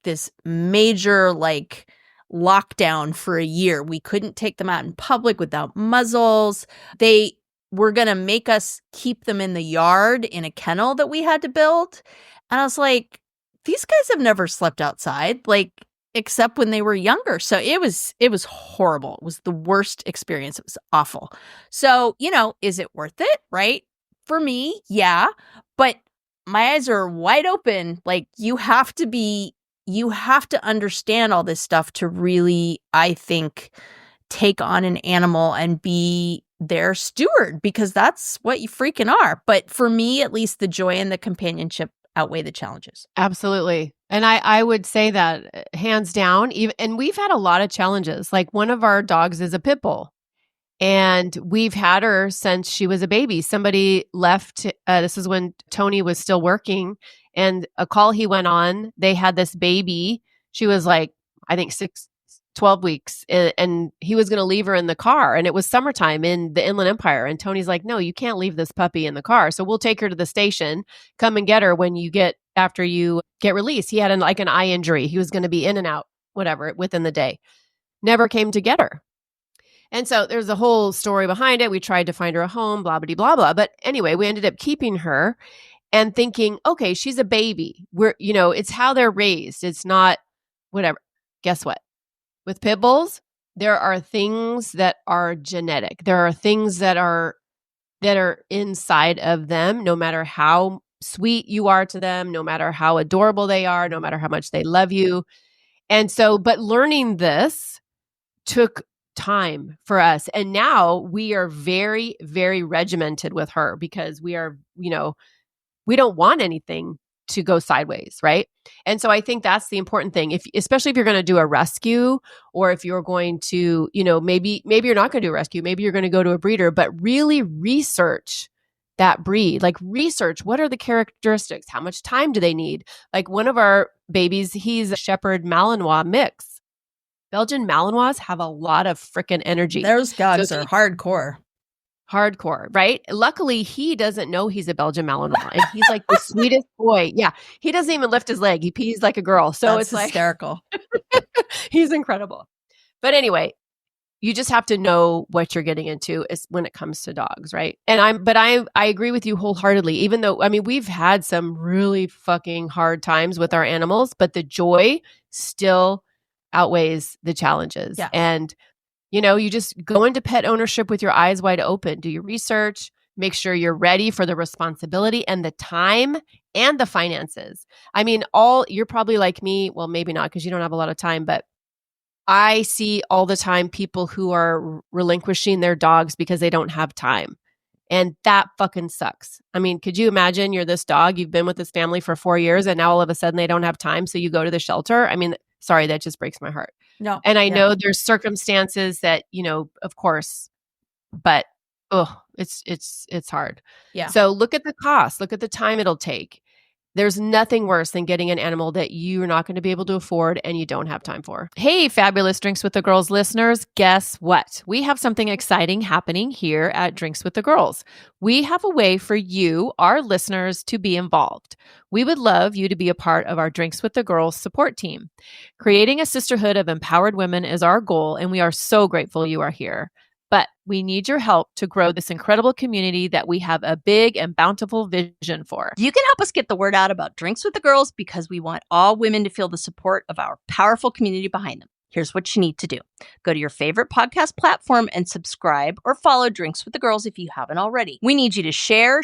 this major like lockdown for a year. We couldn't take them out in public without muzzles. They were going to make us keep them in the yard in a kennel that we had to build. And I was like, these guys have never slept outside, like, except when they were younger. So it was horrible. It was the worst experience. It was awful. So, is it worth it? Right? For me, yeah. But my eyes are wide open. Like, you have to understand all this stuff to really, I think, take on an animal and be their steward, because that's what you freaking are. But for me, at least, the joy and the companionship outweigh the challenges. Absolutely. And I would say that hands down, and we've had a lot of challenges. Like, one of our dogs is a pit bull, and we've had her since she was a baby. Somebody left, this is when Tony was still working, and a call he went on, they had this baby. She was like, I think 12 weeks, and he was going to leave her in the car, and it was summertime in the Inland Empire, and Tony's like, no, you can't leave this puppy in the car, so we'll take her to the station, come and get her after you get released. He had an eye injury. He was going to be in and out, whatever, within the day. never came to get her. And so there's a whole story behind it. We tried to find her a home, blah, blah, blah, blah. But anyway, we ended up keeping her and thinking, okay, she's a baby. It's how they're raised. It's not whatever. Guess what? With pit bulls, there are things that are genetic. There are things that are inside of them, no matter how sweet you are to them, no matter how adorable they are, no matter how much they love you. And so, but learning this took time for us. And now we are very, very regimented with her because we are, we don't want anything to go sideways, right? And so I think that's the important thing. Especially if you're going to do a rescue, or if you're going to, maybe you're not going to do a rescue, maybe you're going to go to a breeder, but really research that breed. Like, research, what are the characteristics? How much time do they need? Like, one of our babies, he's a Shepherd Malinois mix. Belgian Malinois have a lot of freaking energy. Those dogs are hardcore, right? Luckily, he doesn't know he's a Belgian Malinois, and he's like the sweetest boy. Yeah, he doesn't even lift his leg; he pees like a girl. So it's hysterical. He's incredible. But anyway, you just have to know what you're getting into when it comes to dogs, right? And I agree with you wholeheartedly. Even though, I mean, we've had some really fucking hard times with our animals, but the joy still outweighs the challenges. Yeah. And you just go into pet ownership with your eyes wide open. Do your research. Make sure you're ready for the responsibility and the time and the finances. I mean, you're probably like me. Well, maybe not, because you don't have a lot of time, but I see all the time people who are relinquishing their dogs because they don't have time. And that fucking sucks. I mean, could you imagine you're this dog, you've been with this family for 4 years, and now all of a sudden they don't have time, so you go to the shelter? I mean, sorry, that just breaks my heart. No. And I know there's circumstances that, of course, but it's hard. Yeah. So look at the cost, look at the time it'll take. There's nothing worse than getting an animal that you're not going to be able to afford and you don't have time for. Hey, fabulous Drinks with the Girls listeners, guess what? We have something exciting happening here at Drinks with the Girls. We have a way for you, our listeners, to be involved. We would love you to be a part of our Drinks with the Girls support team. Creating a sisterhood of empowered women is our goal, and we are so grateful you are here. But we need your help to grow this incredible community that we have a big and bountiful vision for. You can help us get the word out about Drinks with the Girls, because we want all women to feel the support of our powerful community behind them. Here's what you need to do. Go to your favorite podcast platform and subscribe or follow Drinks with the Girls if you haven't already. We need you to share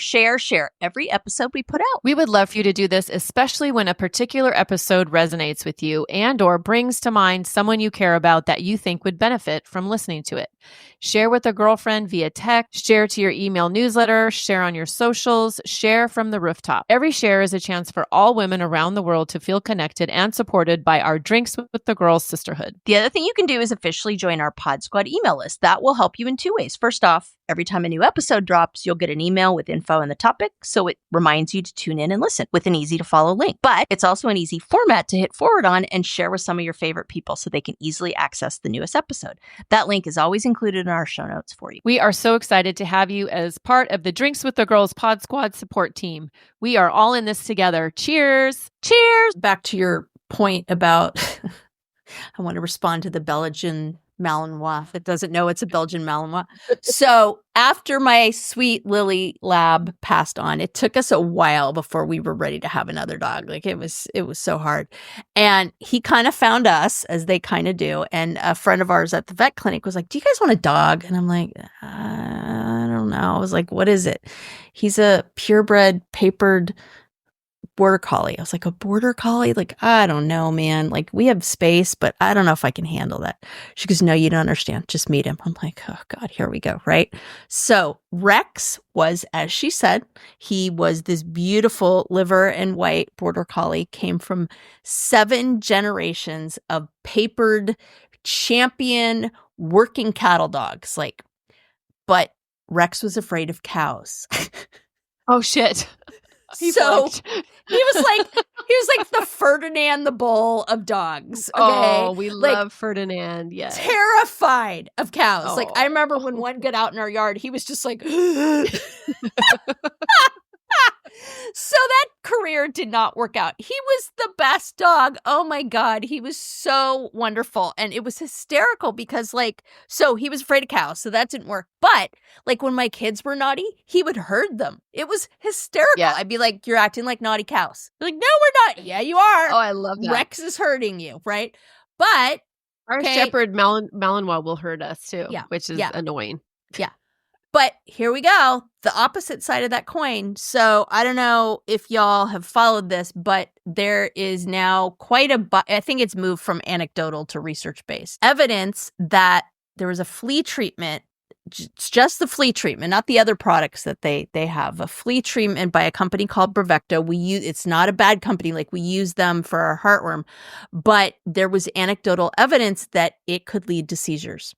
every episode we put out. We would love for you to do this, especially when a particular episode resonates with you and or brings to mind someone you care about that you think would benefit from listening to it. Share with a girlfriend via text, share to your email newsletter, share on your socials, share from the rooftop. Every share is a chance for all women around the world to feel connected and supported by our Drinks with the Girls sisterhood. The other thing you can do is officially join our Pod Squad email list. That will help you in 2 ways. First off, every time a new episode drops, you'll get an email with info on the topic, so it reminds you to tune in and listen with an easy-to-follow link. But it's also an easy format to hit forward on and share with some of your favorite people so they can easily access the newest episode. That link is always included in our show notes for you. We are so excited to have you as part of the Drinks with the Girls Pod Squad support team. We are all in this together. Cheers! Cheers! Back to your point about... I want to respond to the Belgian Malinois that doesn't know it's a Belgian Malinois. So after my sweet Lily lab passed on, it took us a while before we were ready to have another dog. Like it was so hard. And he kind of found us, as they kind of do. And a friend of ours at the vet clinic was like, "Do you guys want a dog?" And I'm like, I don't know. I was like, "What is it?" He's a purebred papered border collie. I was like, a border collie? Like, I don't know, man. Like, we have space, but I don't know if I can handle that. She goes, "No, you don't understand. Just meet him." I'm like, oh God, here we go. Right. So Rex was, as she said, he was this beautiful liver and white border collie, came from 7 generations of papered champion working cattle dogs. Like, but Rex was afraid of cows. Oh shit. He was like the Ferdinand the Bull of dogs. Okay? Oh, we love Ferdinand. Yes. Terrified of cows. Oh. Like, I remember when one got out in our yard, he was just like, So that career did not work out. He was the best dog. Oh my God. He was so wonderful. And it was hysterical because, like, so he was afraid of cows. So that didn't work. But, like, when my kids were naughty, he would herd them. It was hysterical. Yeah. I'd be like, you're acting like naughty cows. They're like, no, we're not. Yeah, you are. Oh, I love that. Rex is herding you, right? But our shepherd Malinois will herd us too, which is annoying. Yeah. But here we go, the opposite side of that coin. So I don't know if y'all have followed this, but there is now quite I think it's moved from anecdotal to research-based evidence that there was a flea treatment, just the flea treatment, not the other products that they have. A flea treatment by a company called Bravecto. It's not a bad company, like we use them for our heartworm, but there was anecdotal evidence that it could lead to seizures.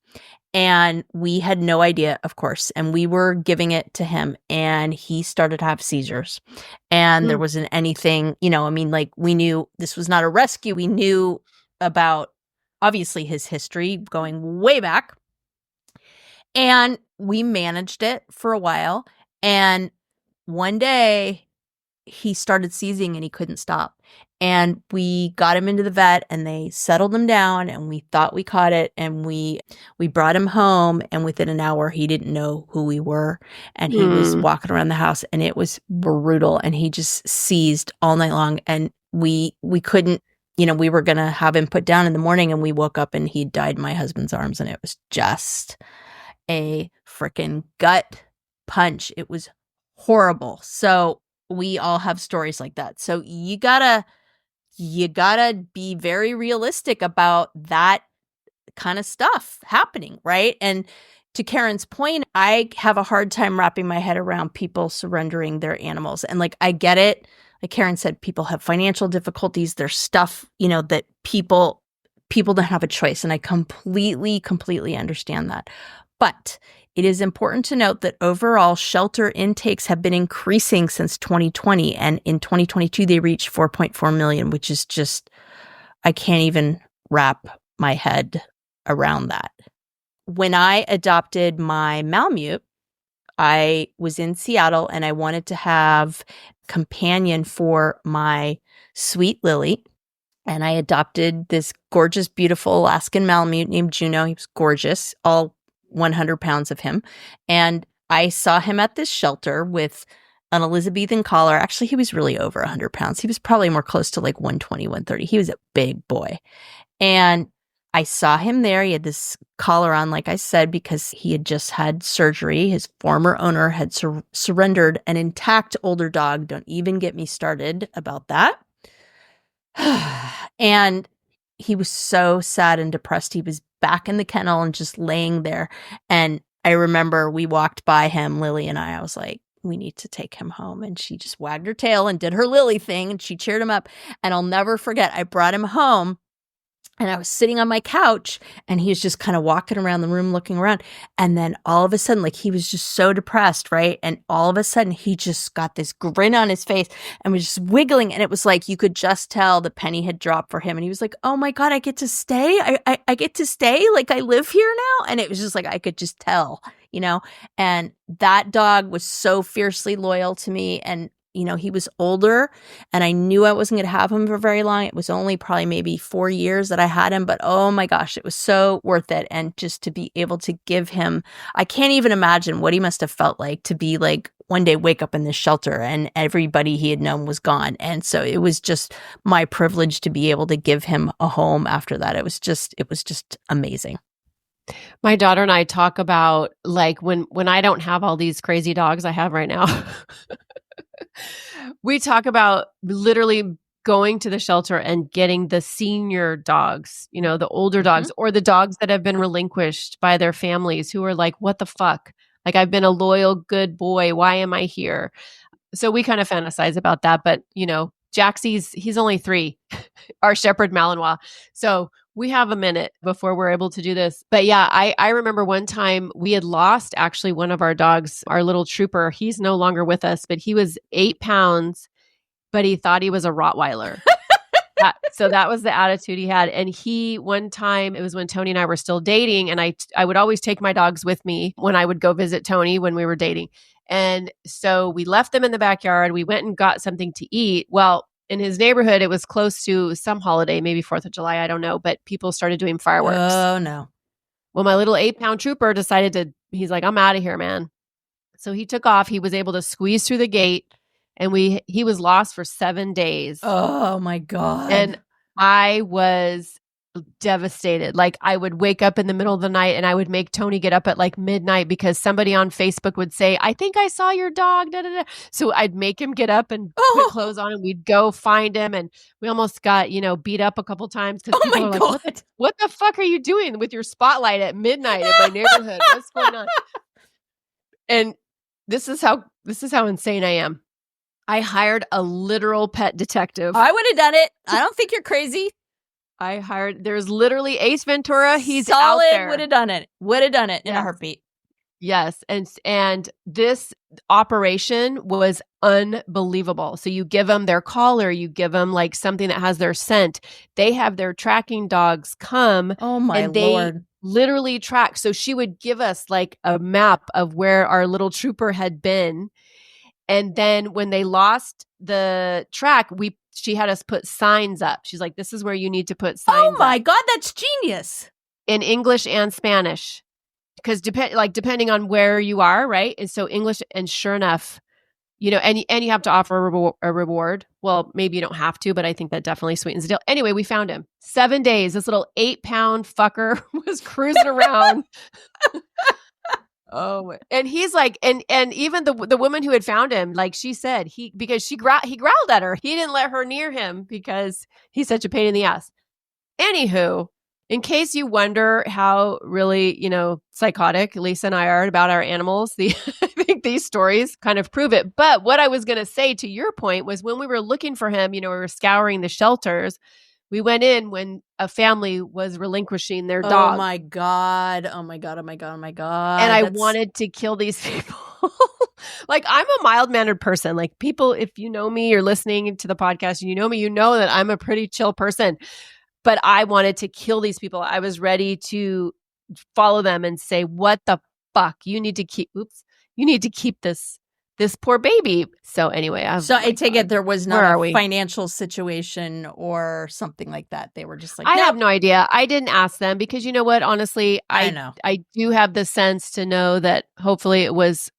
And we had no idea, of course, and we were giving it to him and he started to have seizures. And there wasn't anything, like we knew this was not a rescue. We knew about, obviously, his history going way back. And we managed it for a while. And one day he started seizing and he couldn't stop. And we got him into the vet and they settled him down and we thought we caught it. And we brought him home and within an hour, he didn't know who we were. And he was walking around the house and it was brutal. And he just seized all night long. And we couldn't, we were going to have him put down in the morning and we woke up and he died in my husband's arms. And it was just a freaking gut punch. It was horrible. So we all have stories like that. So you gotta be very realistic about that kind of stuff happening, right? And to Karen's point, I have a hard time wrapping my head around people surrendering their animals. And like, I get it. Like Karen said, people have financial difficulties. There's stuff, that people don't have a choice. And I completely understand that. But it is important to note that overall shelter intakes have been increasing since 2020. And in 2022, they reached 4.4 million, which is just, I can't even wrap my head around that. When I adopted my Malamute, I was in Seattle and I wanted to have a companion for my sweet Lily. And I adopted this gorgeous, beautiful Alaskan Malamute named Juno. He was gorgeous, all 100 pounds of him. And I saw him at this shelter with an Elizabethan collar. Actually, he was really over 100 pounds. He was probably more close to like 120, 130. He was a big boy. And I saw him there. He had this collar on, like I said, because he had just had surgery. His former owner had surrendered an intact older dog. Don't even get me started about that. And he was so sad and depressed. He was back in the kennel and just laying there. And I remember we walked by him, Lily and I was like, we need to take him home. And she just wagged her tail and did her Lily thing and she cheered him up. And I'll never forget, I brought him home and I was sitting on my couch and he was just kind of walking around the room looking around. And then all of a sudden, like he was just so depressed, right? And all of a sudden he just got this grin on his face and was just wiggling. And it was like, you could just tell the penny had dropped for him. And he was like, oh my God, I get to stay. I get to stay. Like I live here now. And it was just like, I could just tell, and that dog was so fiercely loyal to me. And he was older and I knew I wasn't going to have him for very long. It was only probably maybe 4 years that I had him, but oh my gosh, it was so worth it. And just to be able to give him, I can't even imagine what he must have felt like to be like one day wake up in this shelter and everybody he had known was gone. And so it was just my privilege to be able to give him a home after that. It was just amazing. My daughter and I talk about like when I don't have all these crazy dogs I have right now. We talk about literally going to the shelter and getting the senior dogs, the older dogs or the dogs that have been relinquished by their families who are like, what the fuck? Like, I've been a loyal, good boy. Why am I here? So we kind of fantasize about that. But, Jaxie's, he's only 3, our shepherd Malinois. So we have a minute before we're able to do this. But yeah, I remember one time we had lost actually one of our dogs, our little trooper. He's no longer with us, but he was 8 pounds, but he thought he was a Rottweiler. So that was the attitude he had. And one time, it was when Tony and I were still dating, and I would always take my dogs with me when I would go visit Tony when we were dating. And so we left them in the backyard. We went and got something to eat. Well, in his neighborhood, it was close to some holiday, maybe 4th of July, I don't know, but people started doing fireworks. Oh, no. Well, my little 8-pound trooper decided he's like, I'm out of here, man. So he took off. He was able to squeeze through the gate, and he was lost for 7 days. Oh, my God. And I was devastated. Like, I would wake up in the middle of the night and I would make Tony get up at like midnight because somebody on Facebook would say, I think I saw your dog. Da, da, da. So I'd make him get up and put clothes on, and we'd go find him. And we almost got, beat up a couple times because people were like, what the fuck are you doing with your spotlight at midnight in my neighborhood? What's going on? And this is how insane I am. I hired a literal pet detective. I would have done it. I don't think you're crazy. There's literally Ace Ventura. He's solid, out there. Would have done it. Would have done it in a heartbeat. Yes. And this operation was unbelievable. So you give them their collar, you give them like something that has their scent. They have their tracking dogs come. Oh my and they Lord. literally track. So she would give us like a map of where our little trooper had been. And then when they lost the track, she had us put signs up. She's like, this is where you need to put signs up. Oh my God, that's genius. In English and Spanish. Because depending on where you are, right? And so English, and sure enough, and you have to offer a reward. Well, maybe you don't have to, but I think that definitely sweetens the deal. Anyway, we found him. 7 days. This little 8-pound fucker was cruising around. Oh, and he's like, and even the woman who had found him, like she said, he growled at her. He didn't let her near him because he's such a pain in the ass. Anywho, in case you wonder how really, psychotic Lisa and I are about our animals, I think these stories kind of prove it. But what I was going to say to your point was when we were looking for him, we were scouring the shelters. We went in when a family was relinquishing their dog. Oh my God. Oh my God. Oh my God. Oh my God. And I wanted to kill these people. Like, I'm a mild-mannered person. Like, people, if you know me, you're listening to the podcast and you know me, you know that I'm a pretty chill person. But I wanted to kill these people. I was ready to follow them and say, what the fuck? You need to keep this poor baby. So anyway, I take it there was not a financial situation or something like that. They were just like, I have no idea. I didn't ask them because you know what? Honestly, I know. I do have the sense to know that hopefully it was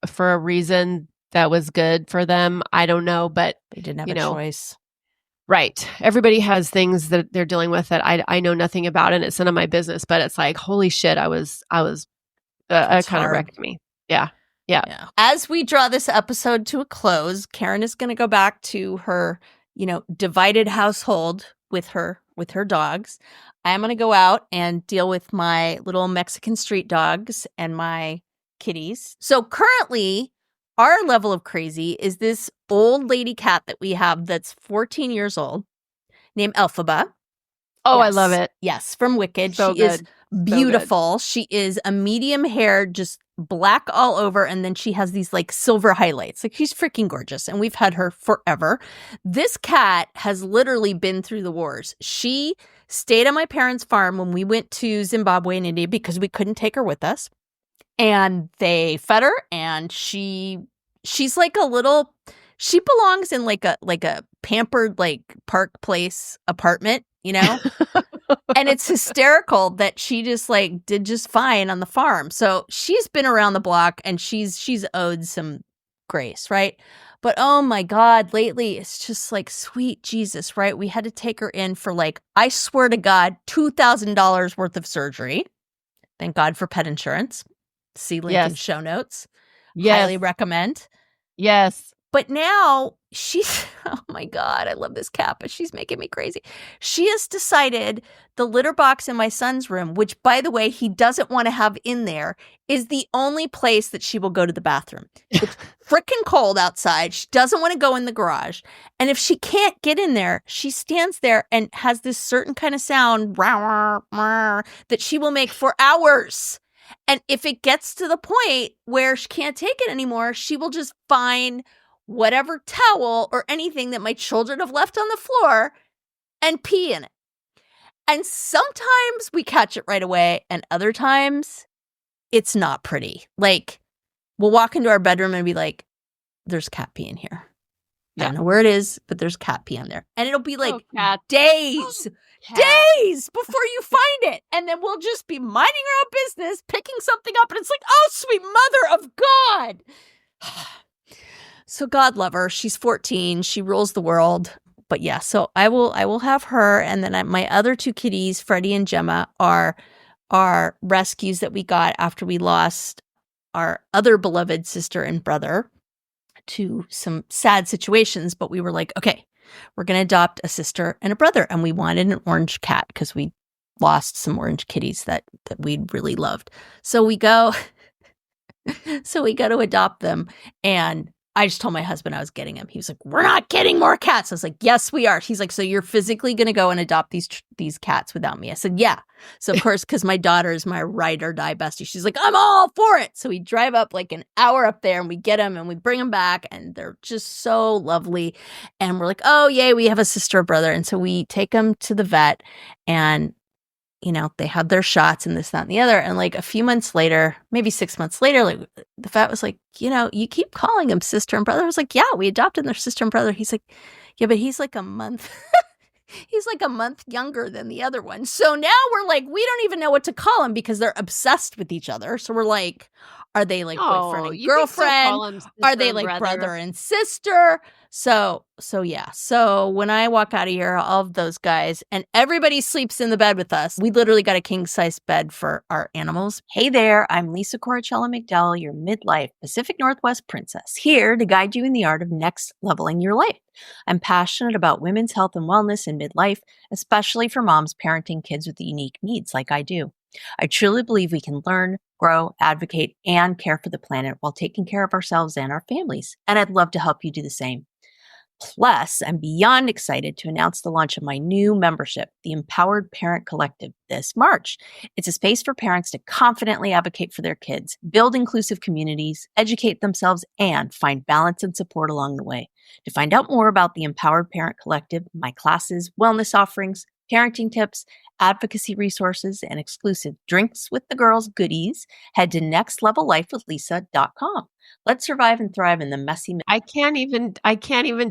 for a reason that was good for them. I don't know, but they didn't have a choice. Right. Everybody has things that they're dealing with that I know nothing about, and it's none of my business, but it's like, holy shit, it kind of wrecked me. Yeah. As we draw this episode to a close, Karen is going to go back to her, divided household with her dogs. I'm going to go out and deal with my little Mexican street dogs and my kitties. So currently, our level of crazy is this old lady cat that we have that's 14 years old named Elphaba. Oh, yes. I love it. Yes, from Wicked. So she is beautiful. She is a medium hair, just black all over, and then she has these like silver highlights. Like, she's freaking gorgeous, and we've had her forever. This cat has literally been through the wars. She stayed on my parents' farm when we went to Zimbabwe and India because we couldn't take her with us. And they fed her, and she's like a little, she belongs in like a pampered like Park Place apartment, and it's hysterical that she just like did just fine on the farm. So she's been around the block and she's owed some grace, right? But oh my God, lately it's just like, sweet Jesus, right? We had to take her in for like, I swear to God, $2,000 worth of surgery. Thank God for pet insurance. See link in show notes. Highly recommend. Yes. But now she's, oh my God, I love this cat, but she's making me crazy. She has decided the litter box in my son's room, which, by the way, he doesn't want to have in there, is the only place that she will go to the bathroom. It's freaking cold outside. She doesn't want to go in the garage. And if she can't get in there, she stands there and has this certain kind of sound that she will make for hours. And if it gets to the point where she can't take it anymore, she will just find whatever towel or anything that my children have left on the floor and pee in it. And sometimes we catch it right away, and other times it's not pretty. Like, we'll walk into our bedroom and be like, there's cat pee in here. I don't know where it is, but there's cat pee in there. And it'll be like days before you find it. And then we'll just be minding our own business, picking something up. And it's like, oh, sweet mother of God. So God love her. She's 14. She rules the world. But yeah, so I will have her. And then my other two kitties, Freddie and Gemma, are rescues that we got after we lost our other beloved sister and brother to some sad situations. But we were like, okay, we're going to adopt a sister and a brother. And we wanted an orange cat because we lost some orange kitties that we'd really loved. So we go to adopt them. And I just told my husband I was getting him. He was like, we're not getting more cats. I was like, yes, we are. He's like, so you're physically going to go and adopt these cats without me? I said, yeah. So of course, because my daughter is my ride or die bestie, she's like, I'm all for it. So we drive up like an hour up there and we get them and we bring them back and they're just so lovely. And we're like, oh, yay, we have a sister or brother. And so we take them to the vet and they had their shots and this, that, and the other. And like a few months later, maybe 6 months later, like the vet was like, you keep calling them sister and brother. I was like, yeah, we adopted their sister and brother. He's like, yeah, but he's like a month. He's like a month younger than the other one. So now we're like, we don't even know what to call them because they're obsessed with each other. So we're like, are they like boyfriend and girlfriend? Are they like brother and sister? So yeah. So when I walk out of here, all of those guys and everybody sleeps in the bed with us. We literally got a king size bed for our animals. Hey there, I'm Lisa Corachella McDowell, your midlife Pacific Northwest princess, here to guide you in the art of next leveling your life. I'm passionate about women's health and wellness in midlife, especially for moms parenting kids with unique needs like I do. I truly believe we can learn, grow, advocate, and care for the planet while taking care of ourselves and our families. And I'd love to help you do the same. Plus, I'm beyond excited to announce the launch of my new membership, the Empowered Parent Collective, this March. It's a space for parents to confidently advocate for their kids, build inclusive communities, educate themselves, and find balance and support along the way. To find out more about the Empowered Parent Collective, my classes, wellness offerings, parenting tips, advocacy resources, and exclusive Drinks with the Girls goodies, head to nextlevellifewithlisa.com. Let's survive and thrive in the messy. I can't even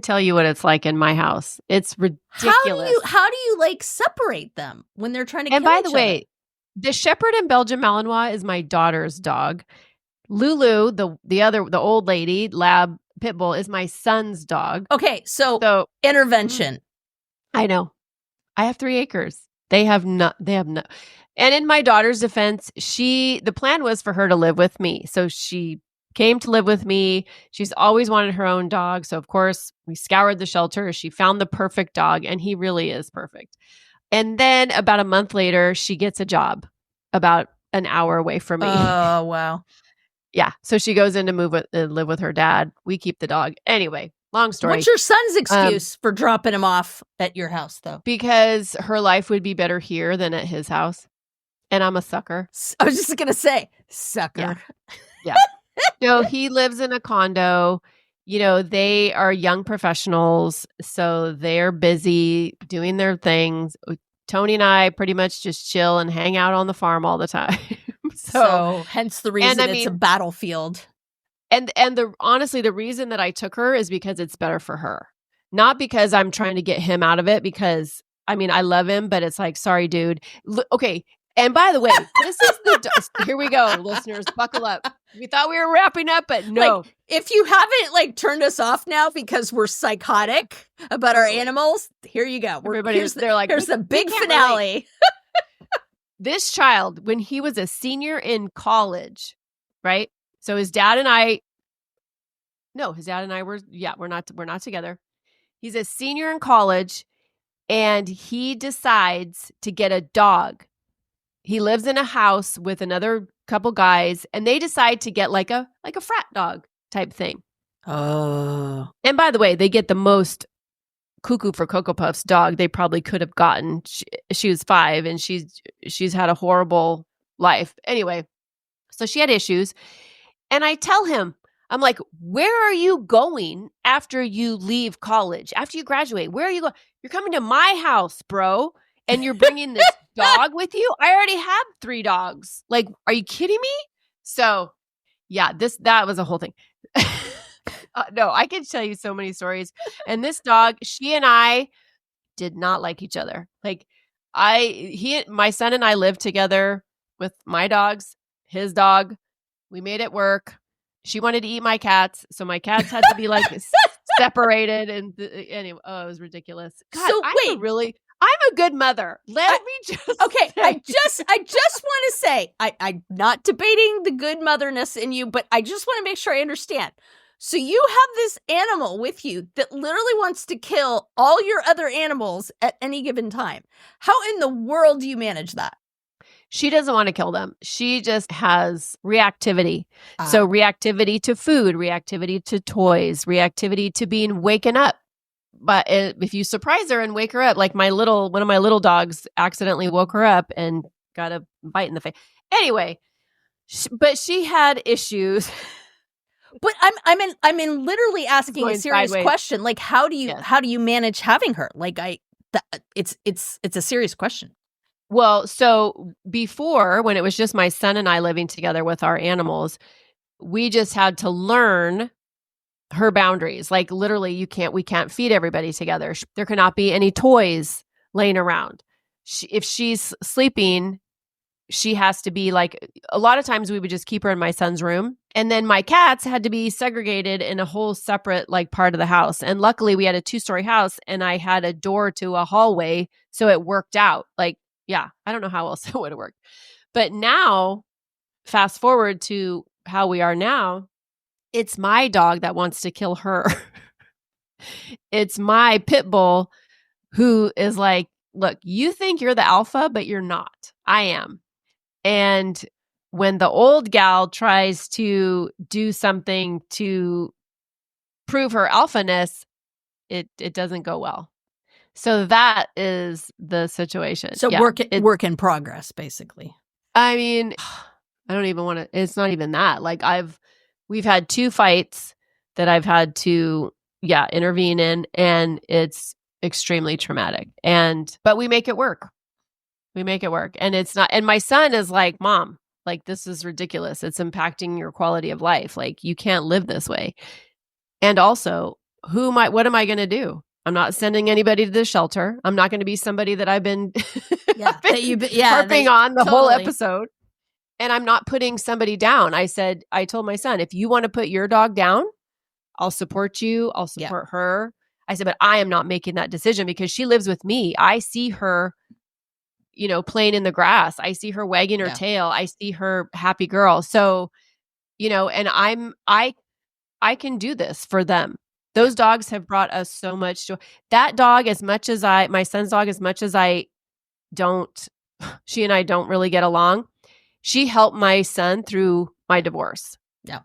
tell you what it's like in my house. It's ridiculous. How do you like separate them when they're trying to And kill by each the way, other? the Shepherd and Belgian Malinois is my daughter's dog. Lulu, the old lady, Lab Pitbull, is my son's dog. Okay, so intervention. I know. I have 3 acres. They have no. And in my daughter's defense, the plan was for her to live with me. So she came to live with me. She's always wanted her own dog. So of course we scoured the shelter. She found the perfect dog and he really is perfect. And then about a month later, she gets a job about an hour away from me. Oh, wow. Yeah. So she goes in to live with her dad. We keep the dog. Anyway, long story. What's your son's excuse for dropping him off at your house, though? Because her life would be better here than at his house. And I'm a sucker. I was just going to say, sucker. Yeah. No, he lives in a condo. They are young professionals. So they're busy doing their things. Tony and I pretty much just chill and hang out on the farm all the time. So hence the reason it's a battlefield. And honestly, the reason that I took her is because it's better for her. Not because I'm trying to get him out of it, because I love him, but it's like, sorry, dude. Okay. And by the way, this is here we go, listeners, buckle up. We thought we were wrapping up, but no. Like, if you haven't turned us off now because we're psychotic about our animals, here you go. Here's the big finale. This child, when he was a senior in college, right? So his dad and I we're not together. He's a senior in college and he decides to get a dog. He lives in a house with another couple guys and they decide to get like a frat dog type thing. Oh. And by the way, they get the most cuckoo for Cocoa Puffs dog they probably could have gotten. She was 5 and she's had a horrible life. Anyway, so she had issues. And I tell him, I'm like, where are you going after you leave college? After you graduate, where are you going? You're coming to my house, bro. And you're bringing this dog with you? I already have 3 dogs. Like, are you kidding me? So, Yeah, that was a whole thing. No, I can tell you so many stories. And this dog, she and I did not like each other. Like my son and I lived together with my dogs, his dog. We made it work. She wanted to eat my cats, so my cats had to be like separated. And anyway, it was ridiculous. God, So I'm a good mother. Let me just okay. say. I just want to say I'm not debating the good motherness in you, but I just want to make sure I understand. So you have this animal with you that literally wants to kill all your other animals at any given time. How in the world do you manage that? She doesn't want to kill them. She just has reactivity. So reactivity to food, reactivity to toys, reactivity to being waken up. But if you surprise her and wake her up, like one of my little dogs accidentally woke her up and got a bite in the face. Anyway, but she had issues. But I'm in literally asking a serious question. Like, how do you manage having her? Like, it's a serious question. Well, so before, when it was just my son and I living together with our animals, we just had to learn her boundaries. Like literally, we can't feed everybody together. There cannot be any toys laying around. If she's sleeping, she has to be like, a lot of times we would just keep her in my son's room. And then my cats had to be segregated in a whole separate like part of the house. And luckily we had a 2-story house and I had a door to a hallway. So it worked out. Like, yeah, I don't know how else it would have worked. But now, fast forward to how we are now, it's my dog that wants to kill her. It's my pit bull who is like, look, you think you're the alpha, but you're not. I am. And when the old gal tries to do something to prove her alphaness, it doesn't go well. So that is the situation. So work in progress, basically. I mean, I don't even want to, it's not even that. Like we've had 2 fights that I've had to, intervene in, and it's extremely traumatic. But we make it work. And it's not, and my son is like, Mom, like, this is ridiculous. It's impacting your quality of life. Like, you can't live this way. And also, what am I going to do? I'm not sending anybody to the shelter. I'm not going to be somebody that I've been, harping on the whole episode. And I'm not putting somebody down. I told my son, if you want to put your dog down, I'll support you. I'll support her. I said, but I am not making that decision because she lives with me. I see her, playing in the grass. I see her wagging her tail. I see her happy girl. So, and I can do this for them. Those dogs have brought us so much joy. That dog, my son's dog, as much as she and I don't really get along, she helped my son through my divorce. Yeah.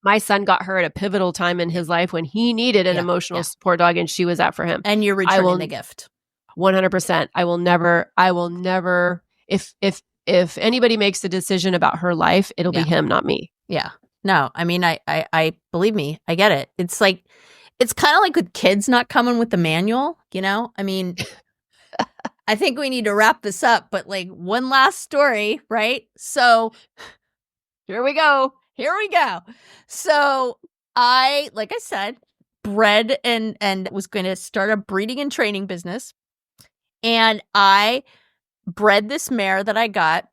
My son got her at a pivotal time in his life when he needed an emotional support dog, and she was that for him. And you're returning the gift. 100%. I will never, if anybody makes a decision about her life, it'll be him, not me. Yeah. No, I mean, I believe me, I get it. It's like, it's kind of like with kids not coming with the manual, I mean, I think we need to wrap this up, but like one last story, right? So here we go. So like I said, bred and was going to start a breeding and training business. And I bred this mare that I got.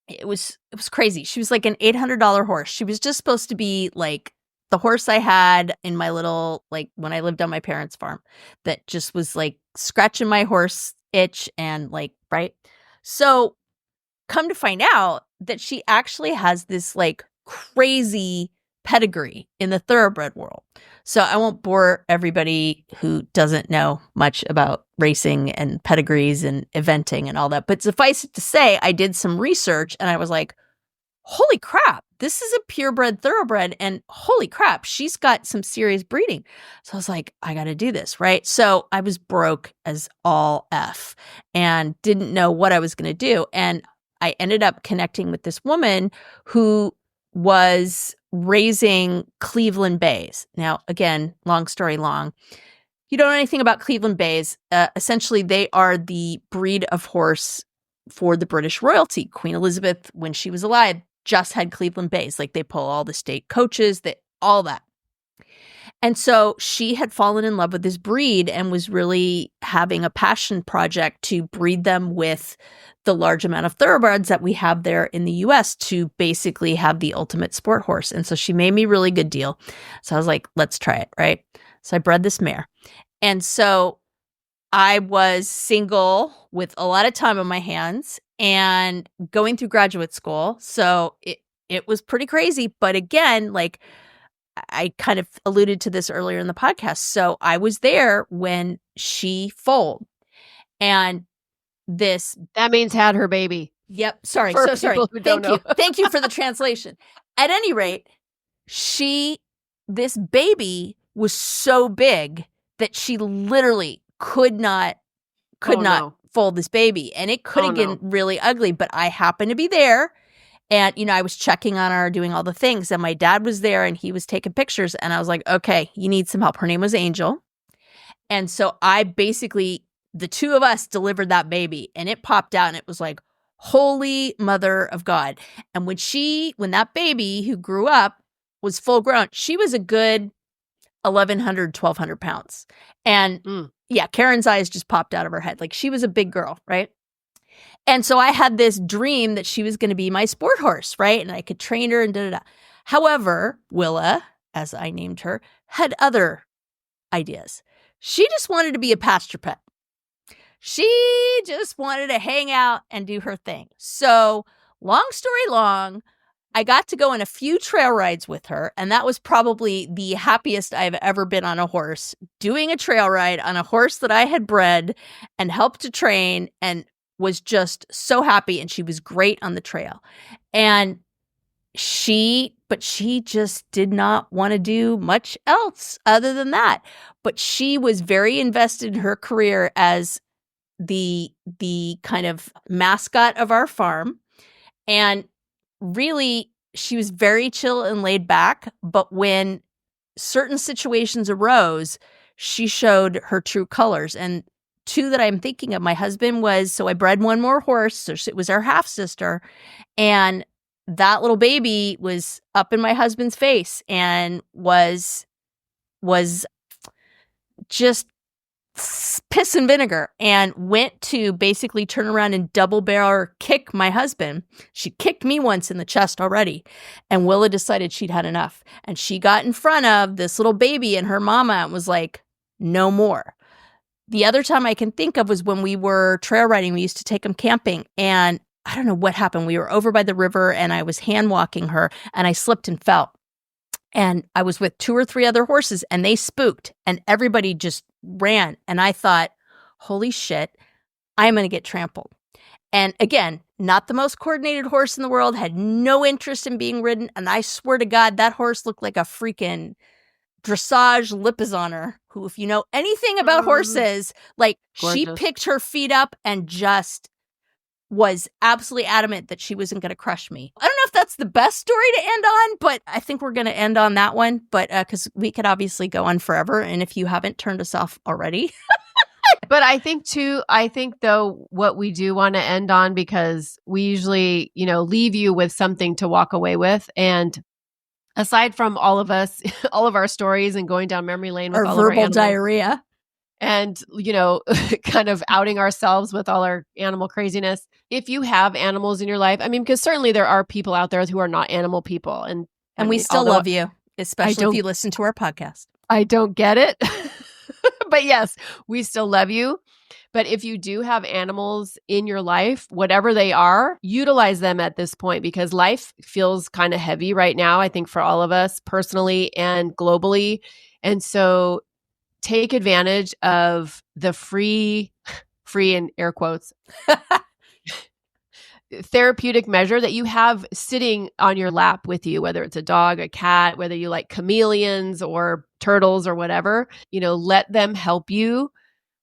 It was crazy. She was like an $800 horse. She was just supposed to be like the horse I had in my little, like when I lived on my parents' farm, that just was like scratching my horse itch and like, right? So come to find out that she actually has this like crazy pedigree in the thoroughbred world. So I won't bore everybody who doesn't know much about racing and pedigrees and eventing and all that. But suffice it to say, I did some research and I was like, holy crap, this is a purebred thoroughbred, and holy crap, she's got some serious breeding. So I was like, I got to do this, right? So I was broke as all F and didn't know what I was going to do. And I ended up connecting with this woman who was raising Cleveland Bays. Now, again, long story long. You don't know anything about Cleveland Bays. Essentially, they are the breed of horse for the British royalty. Queen Elizabeth, when she was alive, just had Cleveland Bays. Like they pull all the state coaches, all that. And so she had fallen in love with this breed and was really having a passion project to breed them with the large amount of thoroughbreds that we have there in the US to basically have the ultimate sport horse. And so she made me a really good deal. So I was like, let's try it, right? So I bred this mare. And so I was single with a lot of time on my hands and going through graduate school. So it was pretty crazy. But again, like I kind of alluded to this earlier in the podcast. So I was there when she foaled. And that means had her baby. Yep. Sorry. For So sorry. people who don't know. Thank you for the translation. At any rate, this baby was so big that she literally could not fold this baby. And it could have been really ugly, but I happened to be there. And, I was checking on her, doing all the things. And my dad was there and he was taking pictures. And I was like, okay, you need some help. Her name was Angel. And so the two of us delivered that baby and it popped out and it was like, holy mother of God. And when that baby who grew up was full grown, she was a good 1,100, 1,200 pounds. And yeah, Karen's eyes just popped out of her head. Like she was a big girl, right? And so I had this dream that she was going to be my sport horse, right? And I could train her and da-da-da. However, Willa, as I named her, had other ideas. She just wanted to be a pasture pet. She just wanted to hang out and do her thing. So long story long, I got to go on a few trail rides with her. And that was probably the happiest I've ever been on a horse, doing a trail ride on a horse that I had bred and helped to train and was just so happy. And she was great on the trail. And she just did not want to do much else other than that. But she was very invested in her career as the kind of mascot of our farm. And really, she was very chill and laid back. But when certain situations arose, she showed her true colors. And two that I'm thinking of, my husband so I bred one more horse. So it was our half sister. And that little baby was up in my husband's face and was just piss and vinegar and went to basically turn around and double barrel kick my husband. She kicked me once in the chest already. And Willa decided she'd had enough. And she got in front of this little baby and her mama and was like, no more. The other time I can think of was when we were trail riding. We used to take them camping. And I don't know what happened. We were over by the river and I was hand walking her and I slipped and fell. And I was with 2 or 3 other horses and they spooked and everybody just ran. And I thought, holy shit, I'm going to get trampled. And again, not the most coordinated horse in the world, had no interest in being ridden. And I swear to God, that horse looked like a freaking dressage Lipizzanner, who, if you know anything about horses, like gorgeous. She picked her feet up and just was absolutely adamant that she wasn't going to crush me. I don't know if that's the best story to end on, but I think we're going to end on that one. But because we could obviously go on forever. And if you haven't turned us off already. But I think though, what we do want to end on, because we usually, leave you with something to walk away with. And aside from all of us, all of our stories and going down memory lane with our all verbal of our animals, diarrhea. And, kind of outing ourselves with all our animal craziness. If you have animals in your life, because certainly there are people out there who are not animal people. And we still love you, especially if you listen to our podcast. I don't get it. But yes, we still love you. But if you do have animals in your life, whatever they are, utilize them at this point, because life feels kind of heavy right now, I think, for all of us personally and globally. And so take advantage of the free in air quotes, therapeutic measure that you have sitting on your lap with you, whether it's a dog, a cat, whether you like chameleons or turtles or whatever, let them help you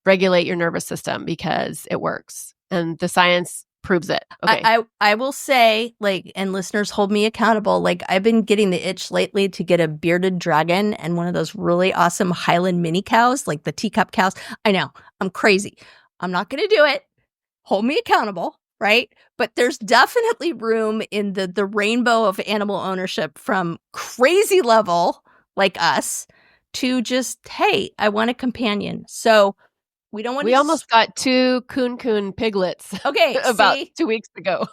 regulate your nervous system, because it works and the science proves it. Okay. I will say, and listeners hold me accountable, I've been getting the itch lately to get a bearded dragon and one of those really awesome Highland mini cows, like the teacup cows. I know, I'm crazy. I'm not going to do it. Hold me accountable. right? But there's definitely room in the rainbow of animal ownership from crazy level like us to just, hey, I want a companion. So we don't want We almost got 2 coon piglets. Okay, about see? 2 weeks ago.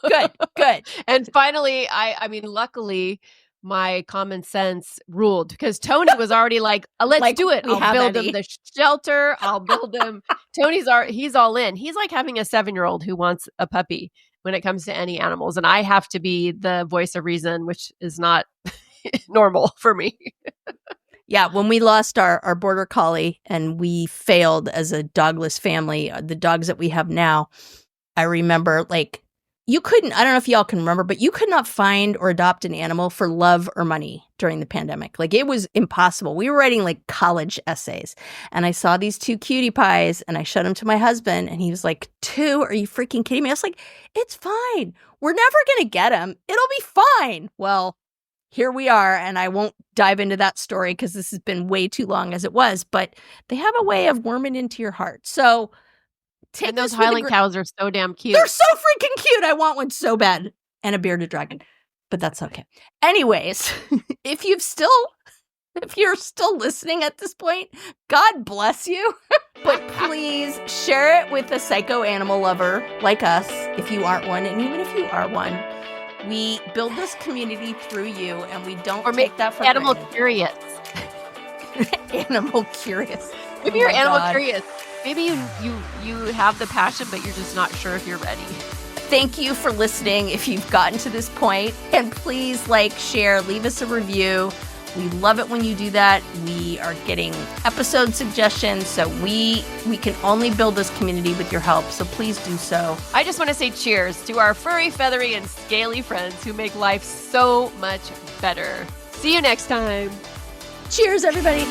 Good. And finally, I mean, luckily, my common sense ruled because Tony was already like, let's Like, do it. we I'll have build Eddie. him the shelter. I'll build him. He's all in. He's like having a 7-year-old who wants a puppy when it comes to any animals. And I have to be the voice of reason, which is not normal for me. Yeah, when we lost our border collie and we failed as a dogless family, the dogs that we have now, I remember like you couldn't, I don't know if y'all can remember, but you could not find or adopt an animal for love or money during the pandemic. Like it was impossible. We were writing like college essays and I saw these 2 cutie pies and I showed them to my husband and he was like, 2? Are you freaking kidding me? I was like, it's fine. We're never going to get them. It'll be fine. Well, here we are, and I won't dive into that story because this has been way too long as it was, but they have a way of worming into your heart. So take And those this with Highland cows are so damn cute. They're so freaking cute. I want one so bad. And a bearded dragon, but that's okay. Anyways, if you're still listening at this point, God bless you. But please share it with a psycho animal lover like us if you aren't one. And even if you are one, we build this community through you, and we don't take that for animal granted. curious. Animal curious. Maybe you're animal curious. Maybe you have the passion, but you're just not sure if you're ready. Thank you for listening if you've gotten to this point. And please like, share, leave us a review. We love it when you do that. We are getting episode suggestions, so we can only build this community with your help, so please do so. I just want to say cheers to our furry, feathery, and scaly friends who make life so much better. See you next time. Cheers, everybody.